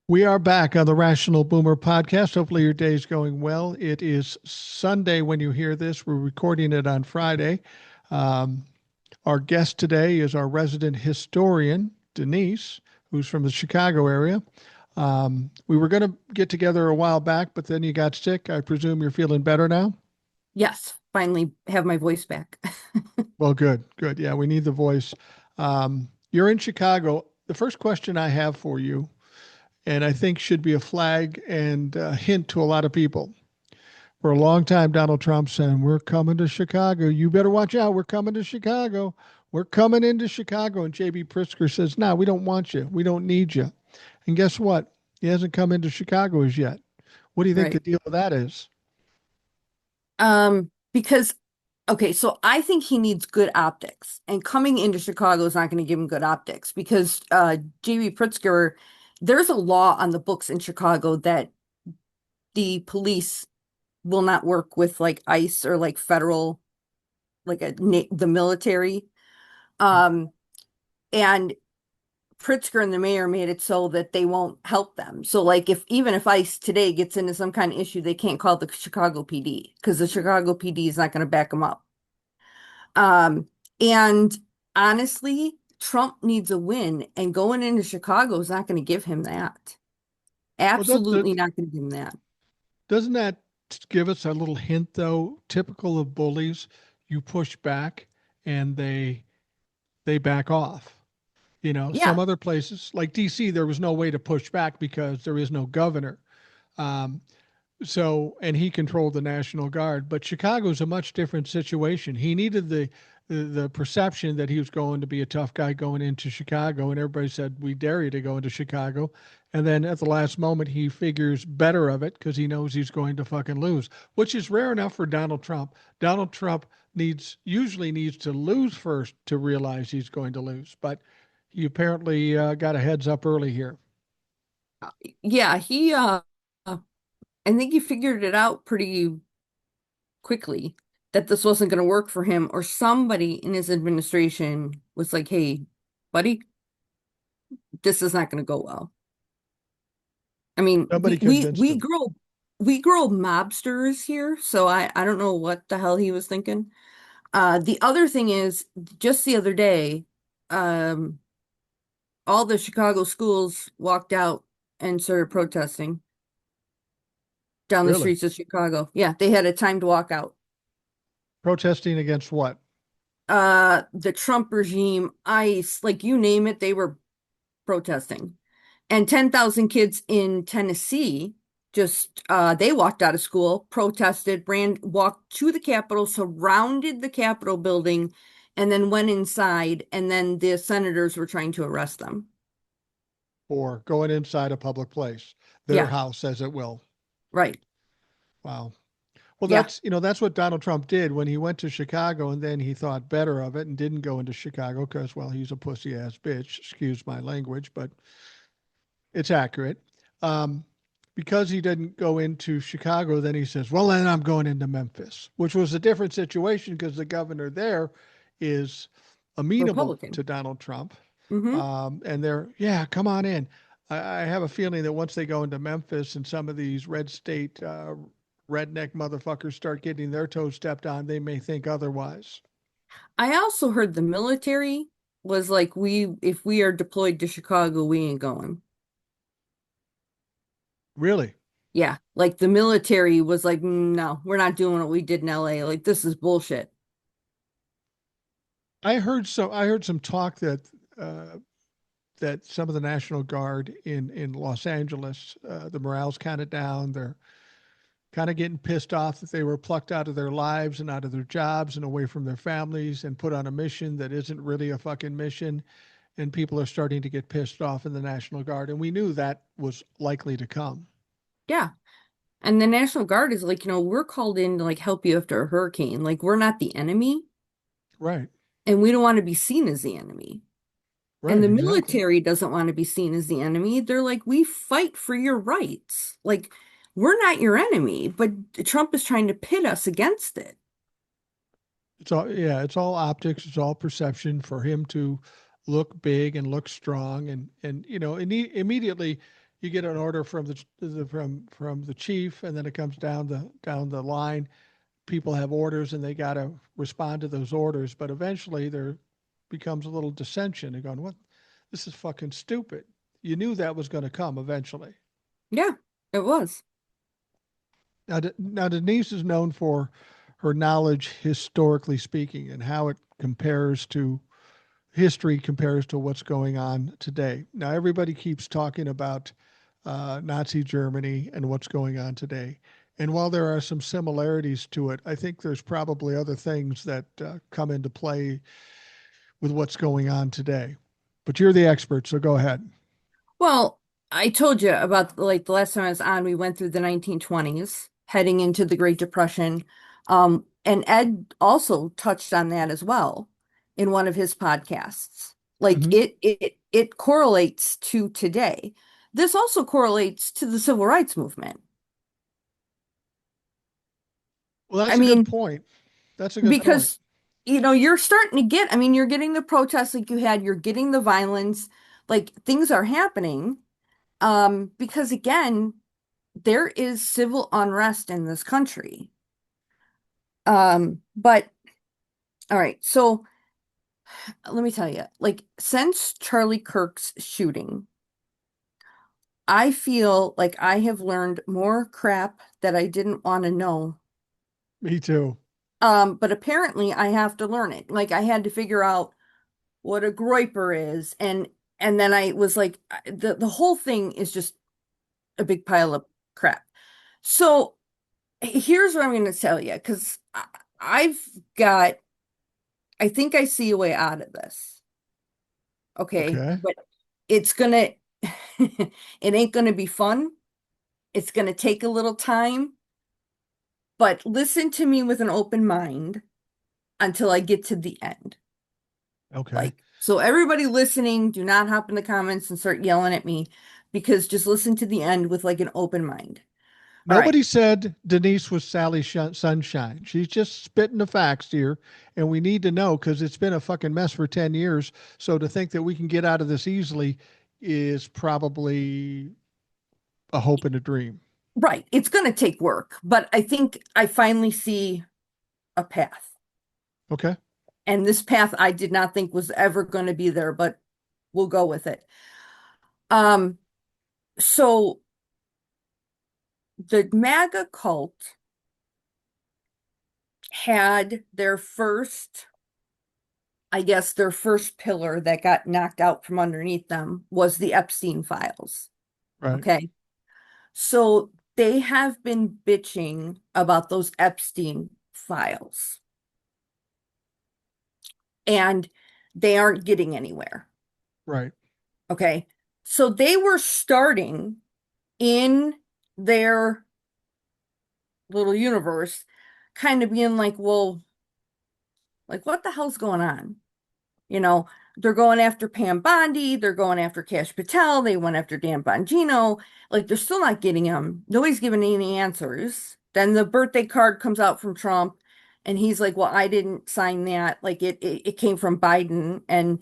We are back on the Rational Boomer podcast. Hopefully, your day's going well. It is Sunday when you hear this. We're recording it on Friday. Um, our guest today is our resident historian, Denise, who's from the Chicago area. We were going to get together a while back, but then you got sick. I presume you're feeling better now? Yes, finally have my voice back. Well, good, good. Yeah, we need the voice. You're in Chicago. The first question I have for you, and I think should be a flag and a hint to a lot of people. For a long time, Donald Trump saying, "We're coming to Chicago. You better watch out. We're coming to Chicago. We're coming into Chicago." And JB Pritzker says, "No, we don't want you. We don't need you." And guess what? He hasn't come into Chicago as yet. What do you think the Right. deal with that is? Because okay, so I think he needs good optics, and coming into Chicago is not going to give him good optics because J.B. Pritzker, there's a law on the books in Chicago that the police will not work with like ICE or like federal, like the military. Um, and Pritzker and the mayor made it so that they won't help them. So like if even if ICE today gets into some kind of issue, they can't call the Chicago PD because the Chicago PD is not going to back them up. And honestly, Trump needs a win, and going into Chicago is not going to give him that. Well, Absolutely not going to give him that. doesn't that give us a little hint, though? Typical of bullies, you push back and they back off. Some Yeah, other places like DC, there was no way to push back because there is no governor. Um, and he controlled the National Guard. But Chicago's a much different situation. He needed the perception that he was going to be a tough guy going into Chicago, and everybody said, "We dare you to go into Chicago." And then at the last moment, he figures better of it because he knows he's going to fucking lose, which is rare enough for Donald Trump. Donald Trump usually needs to lose first to realize he's going to lose, but he apparently got a heads up early here. yeah, I think he figured it out pretty quickly that this wasn't going to work for him, or somebody in his administration was like, "Hey, buddy, this is not going to go well." I mean, Somebody convinced we him. grow mobsters here, so I don't know what the hell he was thinking. The other thing is, just the other day, um, all the Chicago schools walked out and started protesting down the Really? streets of Chicago. Yeah, they had a time to walk out. Protesting against what? The Trump regime, ICE, like you name it, they were protesting. And 10,000 kids in Tennessee just they walked out of school, protested, walked to the Capitol, surrounded the Capitol building, and then went inside, and then the senators were trying to arrest them. For going inside a public place, their Yeah, house, as it will. right. Wow. Well, Yeah. that's what Donald Trump did when he went to Chicago, and then he thought better of it and didn't go into Chicago because, well, he's a pussy ass bitch. Excuse my language, but it's accurate. Um, because he didn't go into Chicago, then he says, "Well, then I'm going into Memphis," which was a different situation because the governor there is amenable Republican. to Donald Trump. Hmm. And they're, yeah, come on in. I have a feeling that once they go into Memphis and some of these red state redneck motherfuckers start getting their toes stepped on, they may think otherwise. I also heard the military was like, if we are deployed to Chicago, we ain't going. Really? Yeah, like the military was like, No, we're not doing what we did in LA. Like, this is bullshit." I heard some talk uh, that some of the National Guard in Los Angeles, the morale's kind of down. They're kind of getting pissed off that they were plucked out of their lives and out of their jobs and away from their families and put on a mission that isn't really a fucking mission. And people are starting to get pissed off in the National Guard. And we knew that was likely to come. Yeah. And the National Guard is like, we're called in to like help you after a hurricane. Like, we're not the enemy, Right. and we don't want to be seen as the enemy. And Right. the Exactly. military doesn't want to be seen as the enemy. They're like, we fight for your rights. Like, we're not your enemy, but Trump is trying to pit us against it. It's all, yeah, it's all optics. It's all perception for him to look big and look strong. And immediately you get an order from from the chief, and then it comes down the line. People have orders, and they got to respond to those orders. But eventually, there becomes a little dissension. They're going, "What? This is fucking stupid." You knew that was going to come eventually. Yeah, it was. Now, Denise is known for her knowledge, historically speaking, and how it compares to history compares to what's going on today. Now, everybody keeps talking about Nazi Germany and what's going on today. And while there are some similarities to it, I think there's probably other things that come into play with what's going on today. But you're the expert, so go ahead. Well, I told you about like the last time I was on, we went through the 1920s, heading into the Great Depression. And Ed also touched on that as well in one of his podcasts. Like Hmm. it correlates to today. This also correlates to the civil rights movement. Well, I that's a good mean, point. That's a good point. because you're starting to get, I mean, you're getting the protests like you had, you're getting the violence, like things are happening. Because again, there is civil unrest in this country. But all right, so let me tell you, like since Charlie Kirk's shooting, I feel like I have learned more crap that I didn't want to know. Me too. But apparently I have to learn it. Like I had to figure out what a groiper is, and then I was like, the whole thing is just a big pile of crap. So here's what I'm going to tell you, because I've got, I think I see a way out of this. Okay. Okay. But it's going to, it ain't going to be fun. It's going to take a little time, but listen to me with an open mind until I get to the end. Okay. Like, so everybody listening, do not hop in the comments and start yelling at me because just listen to the end with like an open mind. All right. Nobody said Denise was Sally Sunshine. She's just spitting the facts here, and we need to know because it's been a fucking mess for 10 years. So to think that we can get out of this easily is probably a hope and a dream. Right. It's going to take work, but I think I finally see a path. Okay. And this path I did not think was ever going to be there, but we'll go with it. Um, so the MAGA cult had their first, I guess, their first pillar that got knocked out from underneath them was the Epstein files. Right. Okay. So they have been bitching about those Epstein files and they aren't getting anywhere. Right. Okay. So they were starting in their little universe, kind of being like, well, like, what the hell's going on? You know, they're going after Pam Bondi, they're going after Cash Patel, they went after Dan Bongino. Like, they're still not getting them. Nobody's giving any answers. Then the birthday card comes out from Trump, and he's like, well, I didn't sign that. Like, it came from Biden. And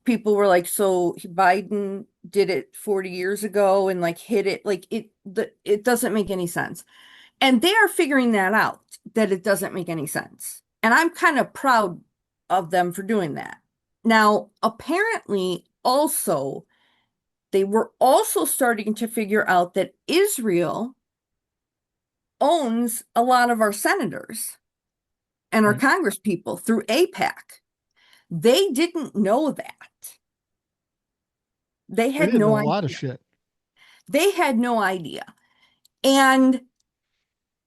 people were like, so Biden did it 40 years ago and like hit it. Like, it doesn't make any sense. And they are figuring that out, that it doesn't make any sense. And I'm kind of proud of them for doing that. Now, apparently, also, they were also starting to figure out that Israel owns a lot of our senators and our Right. congresspeople through APAC. They didn't know that. They They had didn't no know a lot of idea. shit. They had no idea. And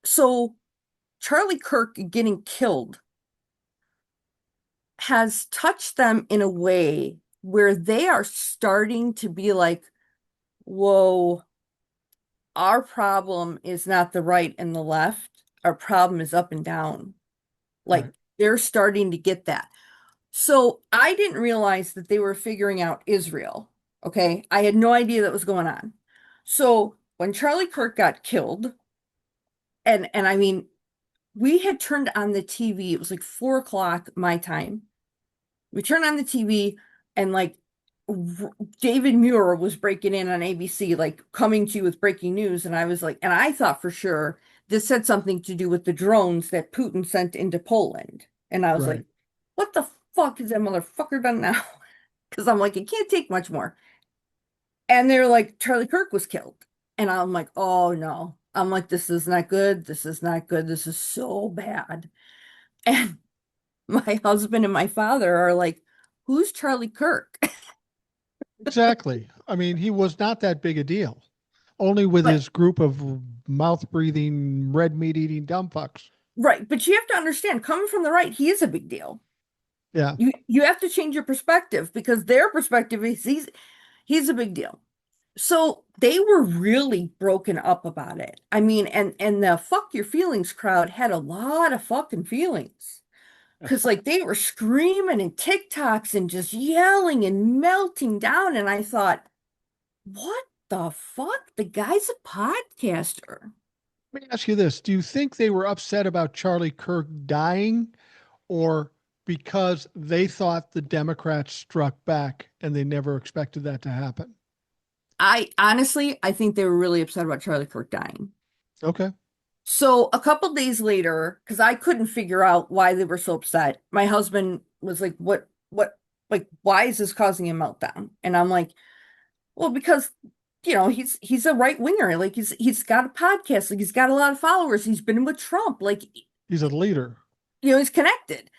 so Charlie Kirk getting killed has touched them in a way where they are starting to be like, whoa, our problem is not the right and the left. Our problem is up and down. Like Right. they're starting to get that. So I didn't realize that they were figuring out Israel. Okay. I had no idea that was going on. So when Charlie Kirk got killed, and I mean, we had turned on the TV, it was like 4 o'clock my time. We turned on the TV and like David Muir was breaking in on ABC, like coming to you with breaking news. And I was like, and I thought for sure this had something to do with the drones that Putin sent into Poland. And I was like, Right. what the fuck is that motherfucker done now? Because I'm like, it can't take much more. And they're like, Charlie Kirk was killed. And I'm like, oh no. I'm like, this is not good. This is not good. This is so bad. And my husband and my father are like, who's Charlie Kirk? Exactly. I mean, he was not that big a deal, only with But his group of mouth breathing, red meat eating dumb fucks. right, but you have to understand, coming from the right, he is a big deal. Yeah, You have to change your perspective because their perspective is he's a big deal. So they were really broken up about it. I mean, and the fuck your feelings crowd had a lot of fucking feelings. Because like they were screaming and TikToks and just yelling and melting down. And I thought, what the fuck? The guy's a podcaster. let me ask you this. Do you think they were upset about Charlie Kirk dying or because they thought the Democrats struck back and they never expected that to happen? I honestly, I think they were really upset about Charlie Kirk dying. Okay. So a couple days later, because I couldn't figure out why they were so upset, my husband was like, like, why is this causing a meltdown? And I'm like, well, because he's a right winger. Like he's got a podcast, like he's got a lot of followers. He's been with Trump, like He's a leader. he's connected.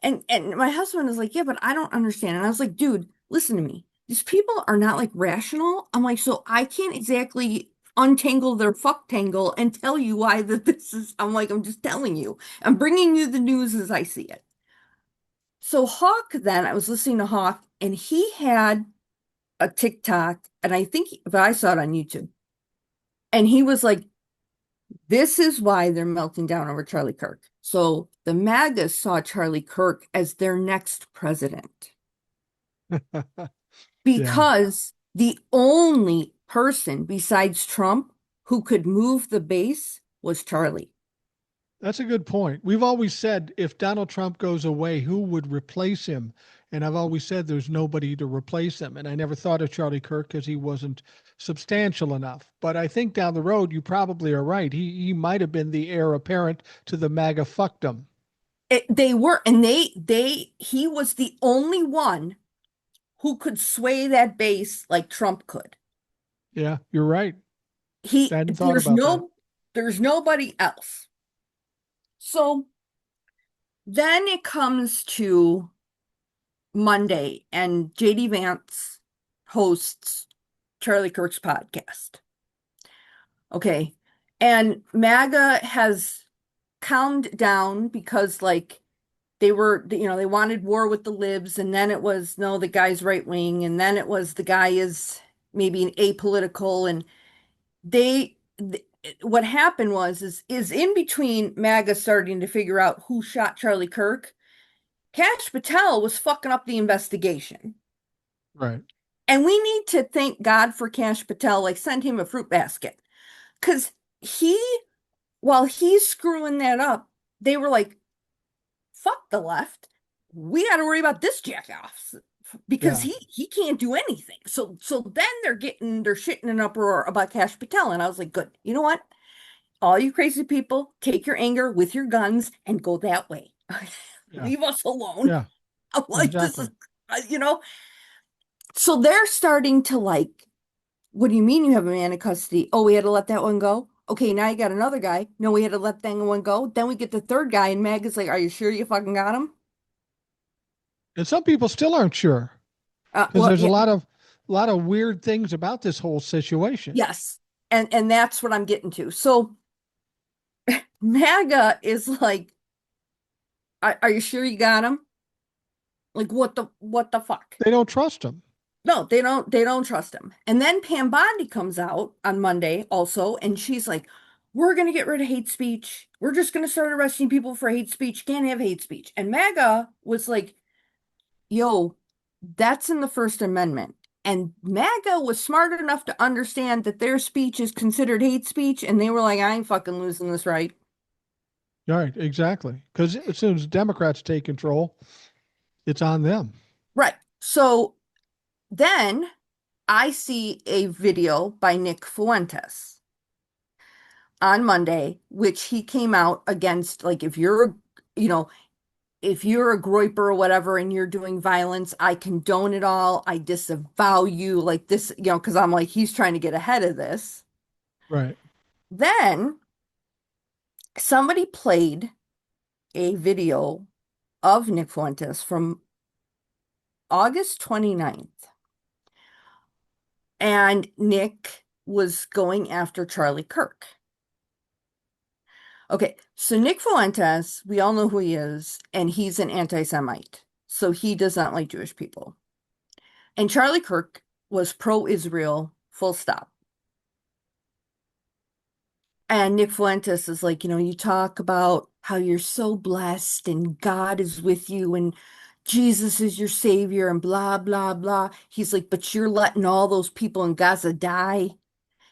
And my husband was like, yeah, but I don't understand. And I was like, dude, listen to me. These people are not like rational. I'm like, so I can't exactly untangle their fuck tangle and tell you why that this is. I'm like, I'm just telling you. I'm bringing you the news as I see it. So Hawk, then I was listening to Hawk, and he had a TikTok, and I think, but I saw it on YouTube, and he was like, this is why they're melting down over Charlie Kirk. So the MAGAs saw Charlie Kirk as their next president Yeah. because the only person besides Trump who could move the base was Charlie. That's a good point. We've always said if Donald Trump goes away, who would replace him? And I've always said there's nobody to replace him. And I never thought of Charlie Kirk because he wasn't substantial enough. But I think down the road, you probably are right. He might have been the heir apparent to the MAGA fuckdom. They were, and he was the only one who could sway that base like Trump could. Yeah, you're right. I He, hadn't thought about that. there's nobody else. So then it comes to Monday, and JD Vance hosts Charlie Kirk's podcast. Okay. And MAGA has calmed down because, like, they wanted war with the libs, and then it was, no, the guy's right wing, and then it was the guy is maybe an apolitical, and they, th what happened is in between MAGA starting to figure out who shot Charlie Kirk, Cash Patel was fucking up the investigation. Right. And we need to thank God for Cash Patel, like send him a fruit basket. Because he, while he's screwing that up, they were like, fuck the left. We got to worry about this jackoff because Yeah. he can't do anything. So then they're shitting in an uproar about Cash Patel. And I was like, good. You know what? All you crazy people, take your anger with your guns and go that way. Yeah. Leave us alone. Yeah. I'm like, this is, Exactly. you know, so they're starting to like, what do you mean you have a man in custody? Oh, we had to let that one go. Okay, now you got another guy. No, we had to let that one go. Then we get the third guy, and Meg is like, "Are you sure you fucking got him?" And some people still aren't sure because Well, there's yeah, a lot of weird things about this whole situation. yes, and that's what I'm getting to. So MAGA is like, are you sure you got him? Like, what the fuck? They don't trust him. No, they don't trust him. And then Pam Bondi comes out on Monday also, and she's like, we're gonna get rid of hate speech. We're just gonna start arresting people for hate speech. Can't have hate speech. And MAGA was like, yo, that's in the First Amendment. And MAGA was smart enough to understand that their speech is considered hate speech, and they were like, I ain't fucking losing this right. All right, exactly. Because as soon as Democrats take control, it's on them. Right. So Then I see a video by Nick Fuentes on Monday, which he came out against, like, if you're, you know, if you're a groiper or whatever and you're doing violence, I condone it all. I disavow you, like this, because I'm like, he's trying to get ahead of this. Right. Then somebody played a video of Nick Fuentes from August 29th, and Nick was going after Charlie Kirk. Okay, so Nick Fuentes, we all know who he is, and he's an anti-Semite. So he does not like Jewish people. And Charlie Kirk was pro-Israel, full stop. And Nick Fuentes is like, you talk about how you're so blessed and God is with you and Jesus is your savior and blah, blah, blah. He's like, but you're letting all those people in Gaza die.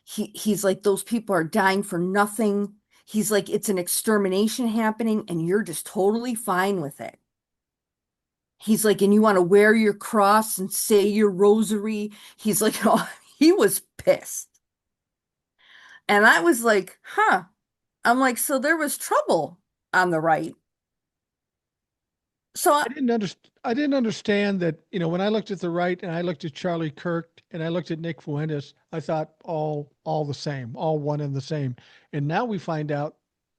He's like, those people are dying for nothing. He's like, it's an extermination happening and you're just totally fine with it. He's like, and you want to wear your cross and say your rosary. He's like, oh, he was pissed. And I was like, huh. I'm like, so there was trouble on the right. So, I didn't understand that, when I looked at the right and I looked at Charlie Kirk and I looked at Nick Fuentes, I thought all the same, all one and the same. And now we find out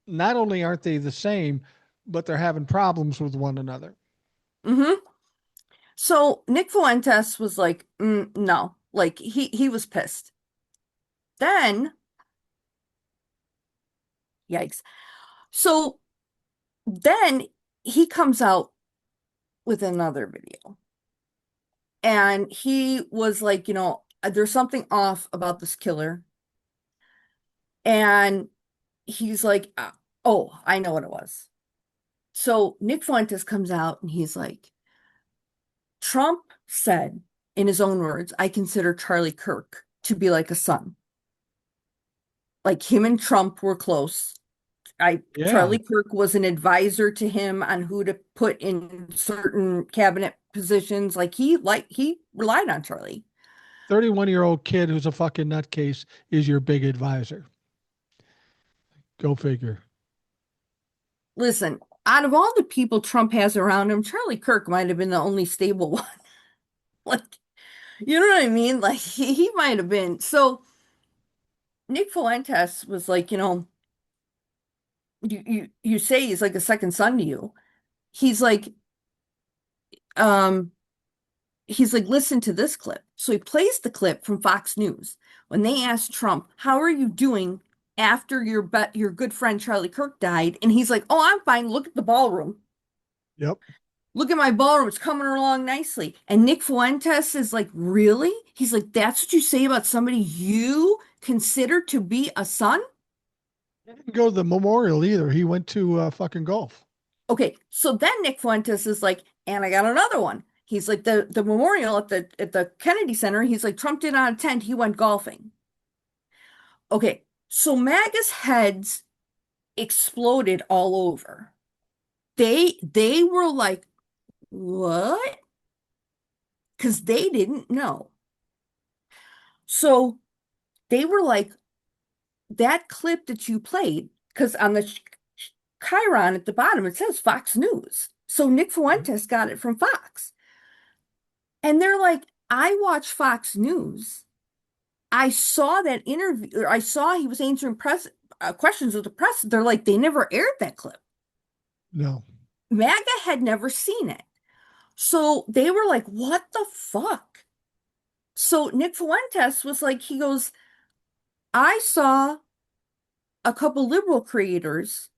not only aren't they the same, but they're having problems with one another. hmm so Nick Fuentes was like, no, like he was pissed. Then, yikes. So then he comes out with another video. And he was like, there's something off about this killer. And he's like, oh, I know what it was. So Nick Fuentes comes out and he's like, Trump said, in his own words, I consider Charlie Kirk to be like a son. Like him and Trump were close. Yeah. Charlie Kirk was an advisor to him on who to put in certain cabinet positions. He relied on Charlie. 31-year-old kid who's a fucking nutcase is your big advisor. Go figure. Listen, out of all the people Trump has around him, Charlie Kirk might have been the only stable one. Like, you know what I mean? Like he might have been. So Nick Fuentes was like, you say he's like a second son to you. He's like, um, he's like, listen to this clip. So he plays the clip from Fox News when they asked Trump, "How are you doing after your good friend Charlie Kirk died?" And he's like, "Oh, I'm fine. Look at the ballroom. Yep. Look at my ballroom. It's coming along nicely." And Nick Fuentes is like, "Really?" He's like, "That's what you say about somebody you consider to be a son?" He didn't go to the memorial either. He went to fucking golf. Okay, so then Nick Fuentes is like, "And I got another one." He's like the memorial at the Kennedy Center. He's like, Trump did not attend. He went golfing. Okay, so MAGA's heads exploded all over. They were like, "What?" Because they didn't know. So they were like, that clip that you played, because on the Chiron at the bottom it says Fox News. So Nick Mhm. Fuentes got it from Fox. And they're like, I watch Fox News. I saw that interview, or I saw he was answering questions of the press. They're like, they never aired that clip. No. MAGA had never seen it. So they were like, what the fuck? So Nick Fuentes was like, he goes, I saw a couple liberal creators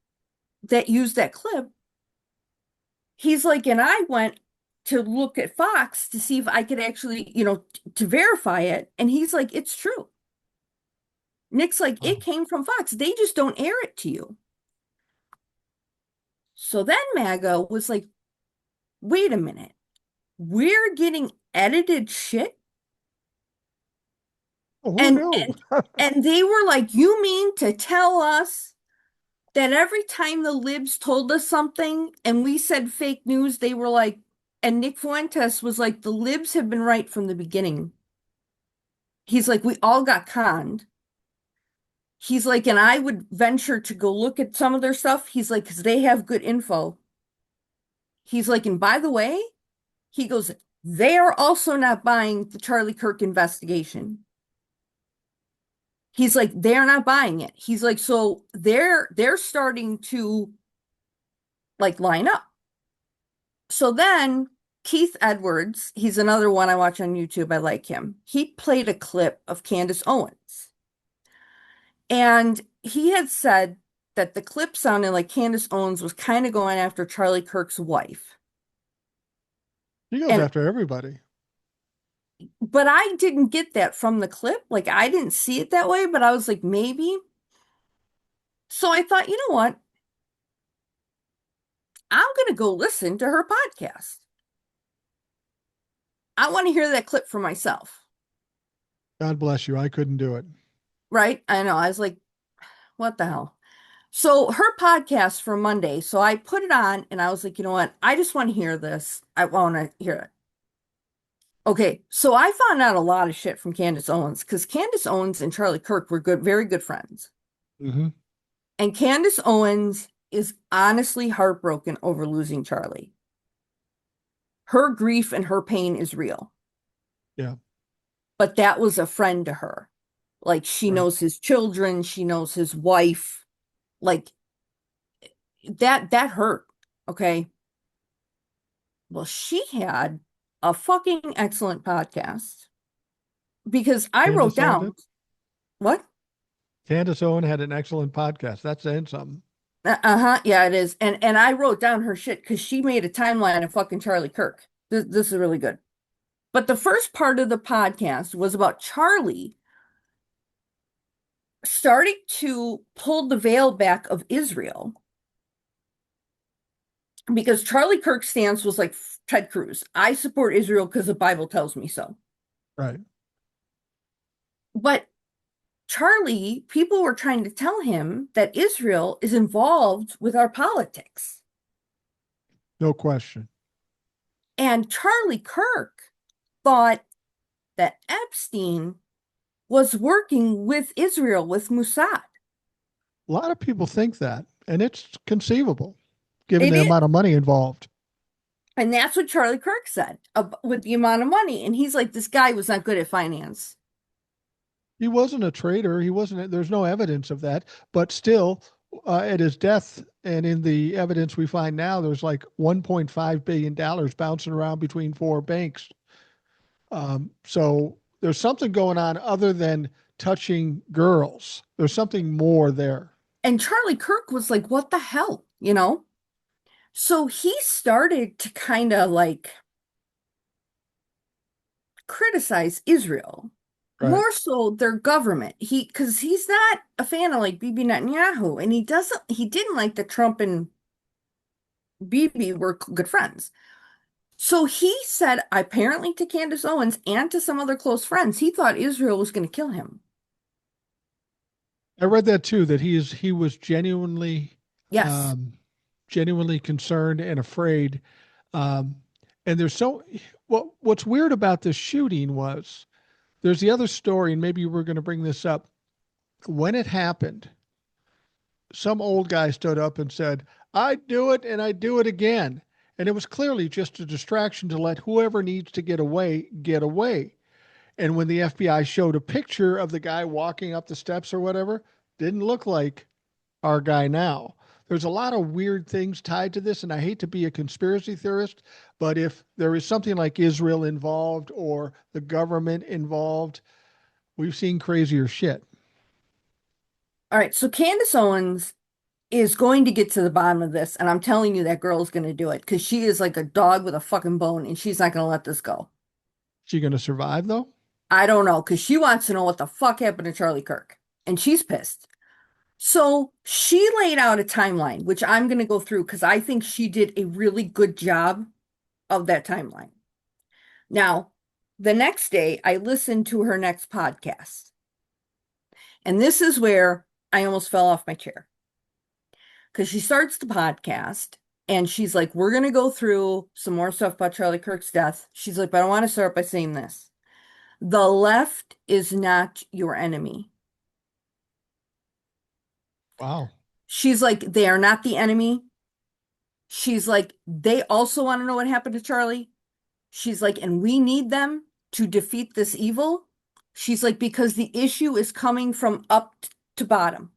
that used that clip. He's like, and I went to look at Fox to see if I could actually, to verify it. And he's like, it's true. Nick's like, it Wow. came from Fox. They just don't air it to you. So then MAGA was like, wait a minute. We're getting edited shit. Well, who And knew? and and they were like, you mean to tell us that every time the libs told us something and we said fake news, they were like, And Nick Fuentes was like, the libs have been right from the beginning. He's like, we all got conned. He's like, and I would venture to go look at some of their stuff. He's like, because they have good info. He's like, and by the way, he goes, they are also not buying the Charlie Kirk investigation. He's like, they're not buying it. He's like, so they're starting to like line up. So then Keith Edwards, he's another one I watch on YouTube. I like him. He played a clip of Candace Owens. And he had said that the clip sounded like Candace Owens was kind of going after Charlie Kirk's wife. He goes And after everybody. but I didn't get that from the clip. Like I didn't see it that way, but I was like, maybe. So I thought, you know what? I'm gonna go listen to her podcast. I want to hear that clip for myself. God bless you. I couldn't do it. Right? I know. I was like, what the hell? So her podcast for Monday. So I put it on and I was like, you know what? I just want to hear this. I want to hear it. Okay, so I found out a lot of shit from Candace Owens because Candace Owens and Charlie Kirk were good, very good friends. Hmm. And Candace Owens is honestly heartbroken over losing Charlie. Her grief and her pain is real, Yeah. but that was a friend to her. Like she Right. knows his children, she knows his wife. Like that hurt. Okay. Well, she had a fucking excellent podcast because I wrote Candace Owen down did. what? Candace Owen had an excellent podcast. That's saying something. Uh-huh. Yeah, it is. And I wrote down her shit because she made a timeline of fucking Charlie Kirk. This is really good. But the first part of the podcast was about Charlie starting to pull the veil back of Israel because Charlie Kirk's stance was like Ted Cruz. I support Israel because the Bible tells me so. Right. But Charlie, people were trying to tell him that Israel is involved with our politics. No question. And Charlie Kirk thought that Epstein was working with Israel, with Mossad. A lot of people think that, and it's conceivable given It the is. amount of money involved. And that's what Charlie Kirk said with the amount of money. And he's like, this guy was not good at finance. He wasn't a traitor. He wasn't, there's no evidence of that. But still, at his death and in the evidence we find now, there's like $1.5 billion bouncing around between four banks. So there's something going on other than touching girls. There's something more there. And Charlie Kirk was like, what the hell? You know? So he started to kind of like criticize Israel, Right. more so their government. Because he's not a fan of like Bibi Netanyahu, and he didn't like that Trump and Bibi were good friends. So he said, apparently to Candace Owens and to some other close friends, he thought Israel was going to kill him. I read that too, that he was genuinely Yes. um, genuinely concerned and afraid. Um, and there's so what's weird about this shooting was there's the other story, and maybe we're going to bring this up. When it happened, some old guy stood up and said, I'd do it and I'd do it again. And it was clearly just a distraction to let whoever needs to get away get away. And when the FBI showed a picture of the guy walking up the steps or whatever, didn't look like our guy now. There's a lot of weird things tied to this, and I hate to be a conspiracy theorist, but if there is something like Israel involved or the government involved, we've seen crazier shit. All right. So Candace Owens is going to get to the bottom of this, and I'm telling you that girl is going to do it because she is like a dog with a fucking bone, and she's not going to let this go. Is she going to survive, though? I don't know because she wants to know what the fuck happened to Charlie Kirk, and she's pissed. So she laid out a timeline, which I'm going to go through because I think she did a really good job of that timeline. Now, the next day, I listened to her next podcast, and this is where I almost fell off my chair because she starts the podcast. And she's like, we're going to go through some more stuff about Charlie Kirk's death. She's like, but I want to start by saying this. The left is not your enemy. Wow. She's like, they are not the enemy. She's like, they also want to know what happened to Charlie. She's like, and we need them to defeat this evil. She's like, because the issue is coming from up to bottom.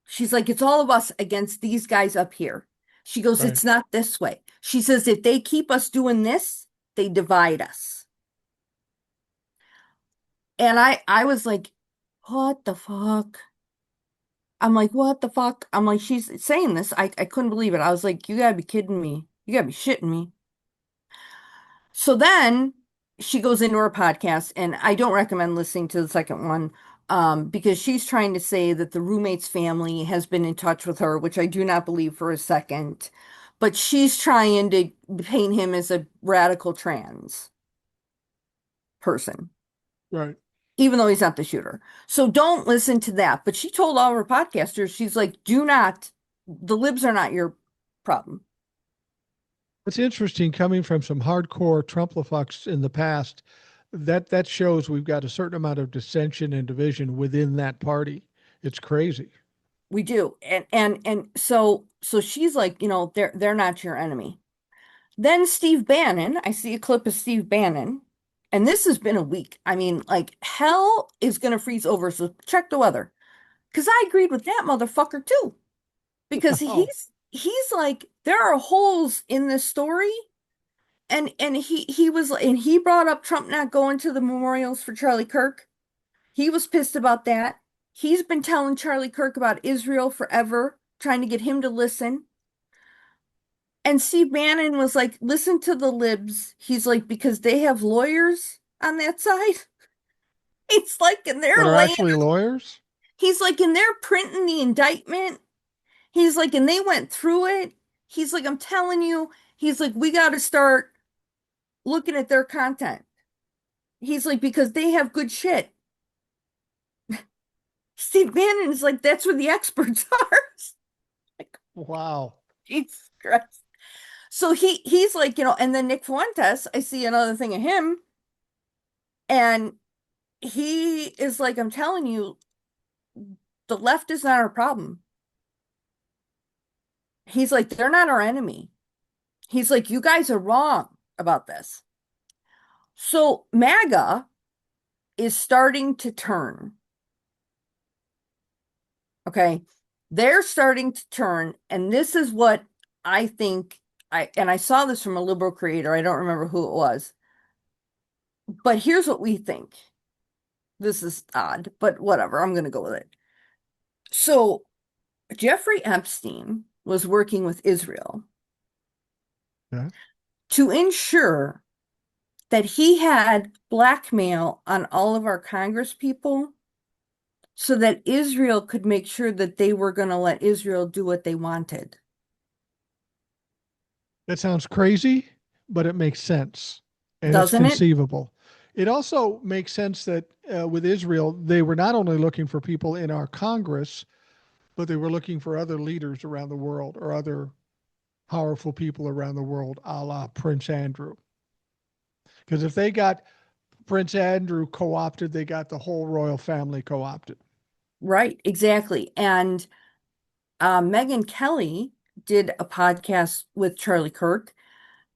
She's like, it's all of us against these guys up here. She goes, Right. it's not this way. She says, if they keep us doing this, they divide us. And I was like, what the fuck? I'm like, what the fuck? I'm like, she's saying this. I couldn't believe it. I was like, you gotta be kidding me. You gotta be shitting me. So then she goes into her podcast, and I don't recommend listening to the second one, because she's trying to say that the roommate's family has been in touch with her, which I do not believe for a second. But she's trying to paint him as a radical trans person, Right. even though he's not the shooter. So don't listen to that. But she told all her podcasters, she's like, do not, the libs are not your problem. It's interesting coming from some hardcore Trumplafucks in the past. That shows we've got a certain amount of dissension and division within that party. It's crazy. We do. And so she's like, they're not your enemy. Then Steve Bannon, I see a clip of Steve Bannon, and this has been a week. I mean, like hell is gonna freeze over, so check the weather. Because I agreed with that motherfucker too. Because Wow. he's like, there are holes in this story. And he brought up Trump not going to the memorials for Charlie Kirk. He was pissed about that. He's been telling Charlie Kirk about Israel forever, trying to get him to listen. And Steve Bannon was like, listen to the libs. He's like, because they have lawyers on that side. He's like, and That they're are laying, actually lawyers? he's like, and they're printing the indictment. He's like, and they went through it. He's like, I'm telling you, he's like, we got to start looking at their content. He's like, because they have good shit. Steve Bannon is like, that's where the experts are. Like, Wow. Jesus Christ. So he's like, and then Nick Fuentes, I see another thing of him, and he is like, I'm telling you, the left is not our problem. He's like, they're not our enemy. He's like, you guys are wrong about this. So MAGA is starting to turn. Okay. They're starting to turn, and this is what I think I saw this from a liberal creator. I don't remember who it was. But here's what we think. This is odd, but whatever. I'm going to go with it. So Jeffrey Epstein was working with Israel Yeah. to ensure that he had blackmail on all of our Congress people so that Israel could make sure that they were going to let Israel do what they wanted. That sounds crazy, but it makes sense and it's Doesn't it? conceivable. It also makes sense that with Israel, they were not only looking for people in our Congress, but they were looking for other leaders around the world or other powerful people around the world, a la Prince Andrew. Because if they got Prince Andrew co opted, they got the whole royal family co opted. Right, exactly. And Megyn Kelly did a podcast with Charlie Kirk,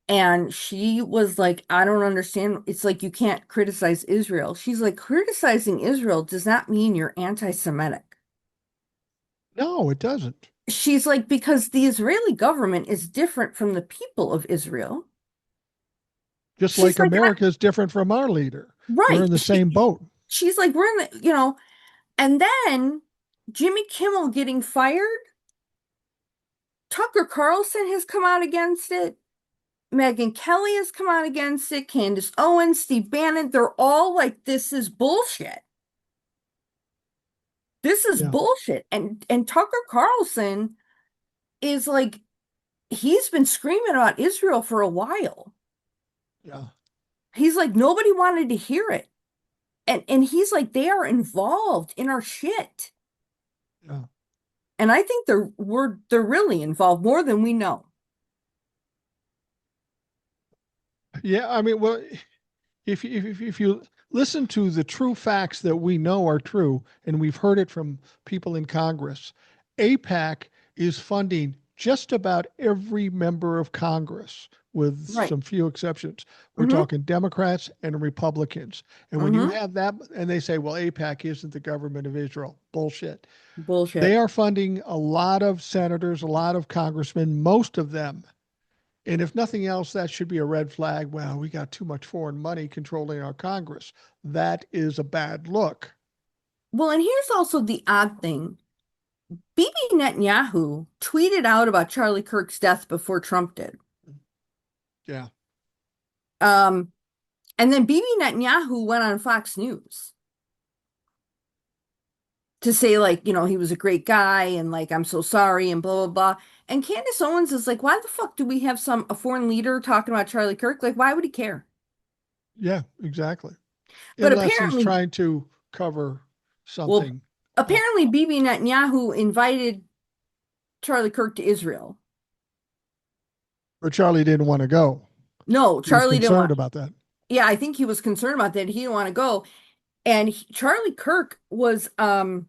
and she was like, I don't understand. It's like you can't criticize Israel. She's like, criticizing Israel does not mean you're anti-Semitic. No, it doesn't. She's like, because the Israeli government is different from the people of Israel. Just She's like like, America is different from our leader. We're right. in the same boat. She's like, we're in and then Jimmy Kimmel getting fired. Tucker Carlson has come out against it. Megyn Kelly has come out against it. Candace Owens, Steve Bannon, they're all like, this is bullshit. This is Yeah. bullshit. And Tucker Carlson is like, he's been screaming about Israel for a while. Yeah. He's like, nobody wanted to hear it. And he's like, they are involved in our shit. Yeah. And I think they're really involved more than we know. Yeah, I mean, well, if you listen to the true facts that we know are true, and we've heard it from people in Congress, APAC is funding just about every member of Congress, with Right. some few exceptions. We're Mm-hmm. talking Democrats and Republicans. And when you Mm-hmm. have that, and they say, well, APAC isn't the government of Israel. Bullshit. They Bullshit. are funding a lot of senators, a lot of congressmen, most of them. And if nothing else, that should be a red flag. Well, we got too much foreign money controlling our Congress. That is a bad look. Well, and here's also the odd thing. Bibi Netanyahu tweeted out about Charlie Kirk's death before Trump did. Yeah. Um, and then Bibi Netanyahu went on Fox News to say, like, he was a great guy and like, I'm so sorry and blah, blah, blah. And Candace Owens is like, why the fuck do we have a foreign leader talking about Charlie Kirk? Like, why would he care? Yeah, exactly. But Unless he's apparently, trying to cover well, something up. apparently Bibi Netanyahu invited Charlie Kirk to Israel. Or Charlie didn't want to go. No, He was Charlie didn't concerned want. about that. Yeah, I think he was concerned about that. He didn't want to go. And Charlie Kirk was oh,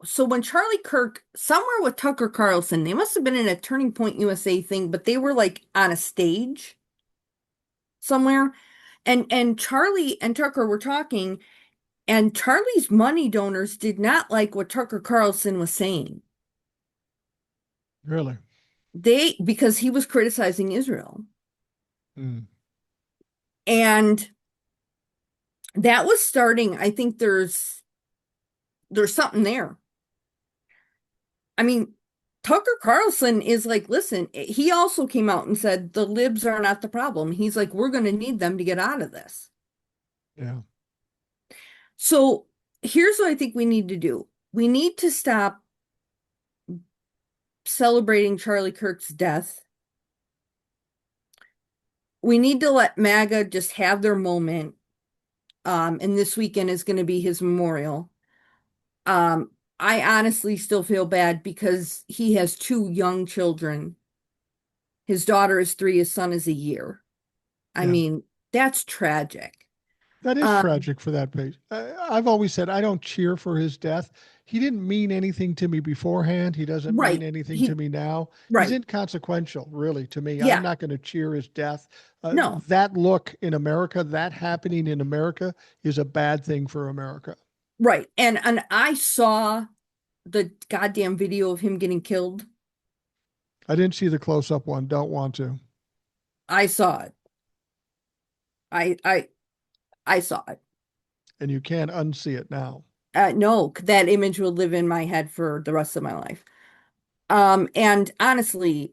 so when Charlie Kirk somewhere with Tucker Carlson, they must have been in a Turning Point USA thing, but they were like on a stage somewhere. And Charlie and Tucker were talking, and Charlie's money donors did not like what Tucker Carlson was saying. Really. Because he was criticizing Israel. Mm. And that was starting, I think there's something there. I mean, Tucker Carlson is like, listen, he also came out and said the libs are not the problem. He's like, we're going to need them to get out of this. Yeah. So here's what I think we need to do. We need to stop celebrating Charlie Kirk's death. We need to let MAGA just have their moment. And this weekend is going to be his memorial. Um, I honestly still feel bad because he has two young children. His daughter is 3, his son is a year. I Yeah. mean, that's tragic. That is Um, tragic for that page. I've always said I don't cheer for his death. He didn't mean anything to me beforehand. He doesn't mean right. anything to me now. He's Right. inconsequential, really, to me. I'm Yeah. not going to cheer his death. No. That look in America, that happening in America, is a bad thing for America. Right. And I saw the goddamn video of him getting killed. I didn't see the close up one. Don't want to. I saw it. I I I saw it. And you can't unsee it now. No, that image will live in my head for the rest of my life. And honestly,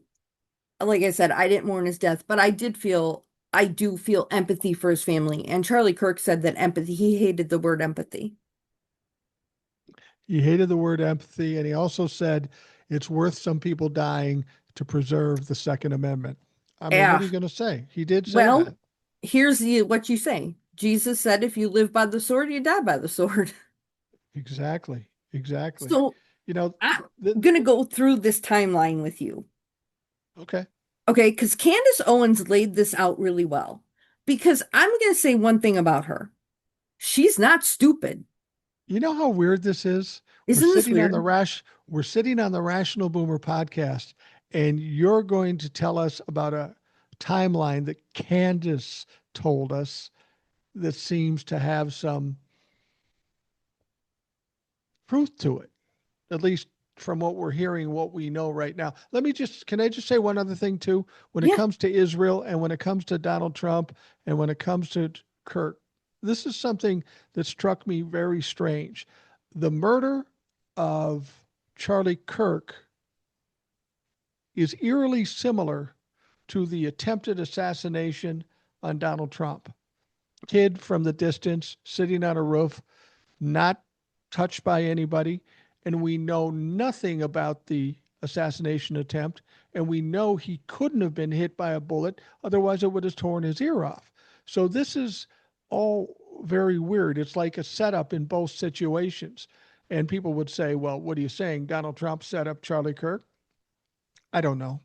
like I said, I didn't mourn his death, but I do feel empathy for his family. And Charlie Kirk said that empathy, he hated the word empathy. He hated the word empathy. And he also said it's worth some people dying to preserve the Second Amendment. I mean, what are Yeah. you going to say? He did say Well, that. here's what you say. Jesus said, if you live by the sword, you die by the sword. Exactly. Exactly. So You know, I'm the, gonna go through this timeline with you. okay. Okay, because Candace Owens laid this out really well. Because I'm gonna say one thing about her. She's not stupid. You know how weird this is? Isn't this weird? We're sitting on the Rational Boomer podcast, and you're going to tell us about a timeline that Candace told us that seems to have some truth to it, at least from what we're hearing, what we know right now. Can I just say one other thing too? When it Yeah. comes to Israel and when it comes to Donald Trump and when it comes to Kirk, this is something that struck me very strange. The murder of Charlie Kirk is eerily similar to the attempted assassination on Donald Trump. Kid from the distance, sitting on a roof, not touched by anybody, and we know nothing about the assassination attempt, and we know he couldn't have been hit by a bullet, otherwise it would have torn his ear off. So this is all very weird. It's like a setup in both situations. And people would say, well, what are you saying? Donald Trump set up Charlie Kirk? I don't know.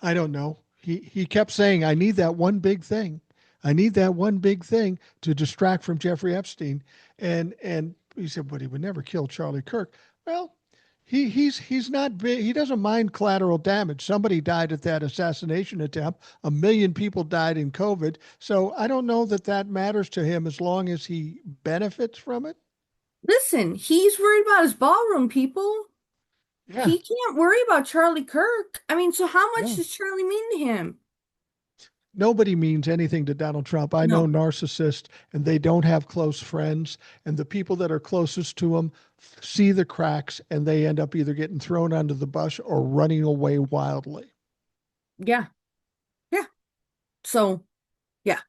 I don't know. He kept saying, "I need that one big thing. I need that one big thing to distract from Jeffrey Epstein." And he said, "But he would never kill Charlie Kirk." Well, he's not big. He doesn't mind collateral damage. Somebody died at that assassination attempt. 1 million people died in COVID. So I don't know that that matters to him as long as he benefits from it. Listen, he's worried about his ballroom people. Yeah, He can't worry about Charlie Kirk. I mean, so how much no. does Charlie mean to him? Nobody means anything to Donald Trump. I know No. narcissists and they don't have close friends. And the people that are closest to them see the cracks and they end up either getting thrown under the bus or running away wildly. Yeah. Yeah. So, yeah.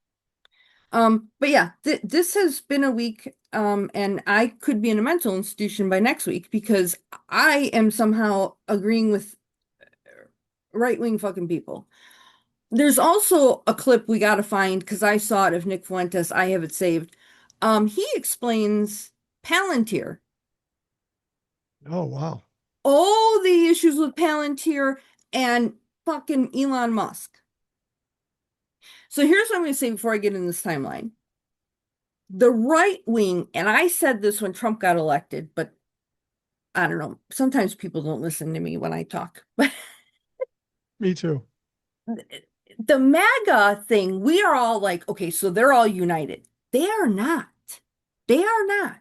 But yeah, this has been a week, and I could be in a mental institution by next week because I am somehow agreeing with right-wing fucking people. There's also a clip we got to find because I saw it of Nick Fuentes. I have it saved. He explains Palantir, Oh, wow. all the issues with Palantir and fucking Elon Musk. So here's what I'm going to say before I get in this timeline. The right wing, and I said this when Trump got elected, but I don't know. Sometimes people don't listen to me when I talk. But Me too. the MAGA thing, we are all like, okay, so they're all united. They are not. They are not.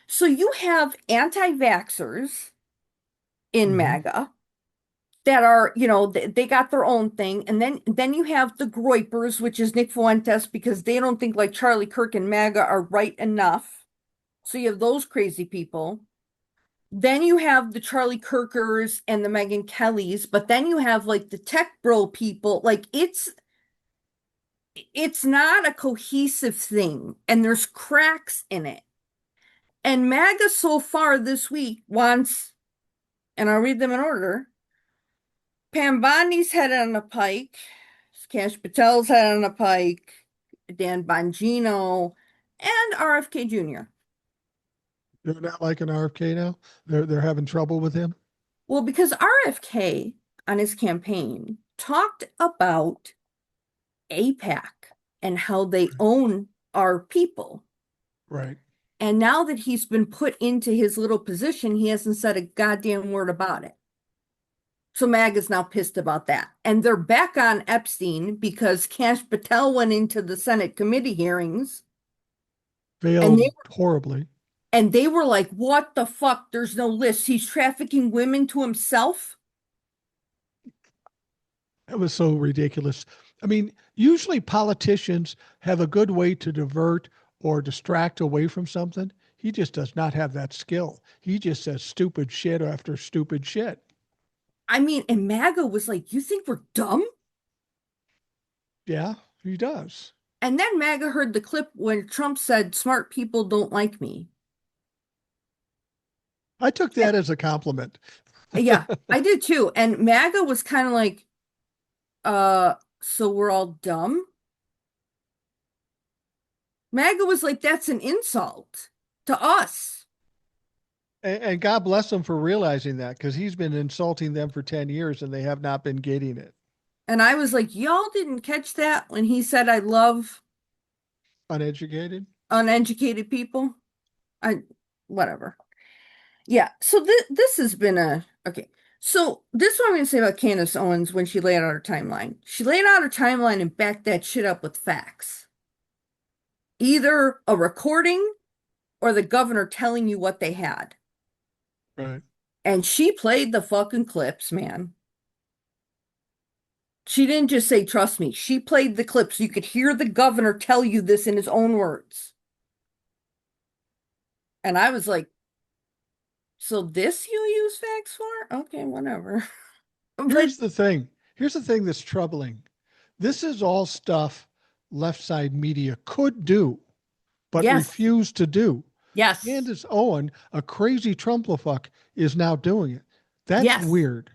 So you have anti-vaxxers in Hmm. MAGA that are, they got their own thing. And then you have the Groypers, which is Nick Fuentes, because they don't think like Charlie Kirk and MAGA are right enough. So you have those crazy people. Then you have the Charlie Kirkers and the Megyn Kellys, but then you have like the tech bro people. Like it's not a cohesive thing, and there's cracks in it. And MAGA so far this week wants, and I'll read them in order. Pam Bondi's head on a pike, Cash Patel's head on a pike, Dan Bongino, and RFK Jr. They're not like an RFK now. They're having trouble with him. Well, because RFK on his campaign talked about APAC and how they own our people. Right. And now that he's been put into his little position, he hasn't said a goddamn word about it. So MAGA's now pissed about that. And they're back on Epstein because Cash Patel went into the Senate committee hearings and Failed they horribly. and they were like, what the fuck? There's no list. He's trafficking women to himself. It was so ridiculous. I mean, usually politicians have a good way to divert or distract away from something. He just does not have that skill. He just says stupid shit after stupid shit. I mean, and MAGA was like, you think we're dumb? Yeah, he does. And then MAGA heard the clip when Trump said, smart people don't like me. I took And- that as a compliment. yeah, I did too. And MAGA was kind of like, so we're all dumb? MAGA was like, that's an insult to us. And God bless him for realizing that because he's been insulting them for 10 years and they have not been getting it. And I was like, y'all didn't catch that when he said, I love Uneducated? uneducated people? I, whatever. Yeah. So this has been okay. So this is what I'm going to say about Candace Owens when she laid out her timeline. She laid out her timeline and backed that shit up with facts. Either a recording or the governor telling you what they had. Right. And she played the fucking clips, man. She didn't just say, trust me. She played the clips. You could hear the governor tell you this in his own words. And I was like, so this you use facts for? Okay, whatever. But Here's the thing. Here's the thing that's troubling. This is all stuff left side media could do, but yes, refuse to do. yes, Candace Owen, a crazy Trumplefuck, is now doing it. That's yes, weird.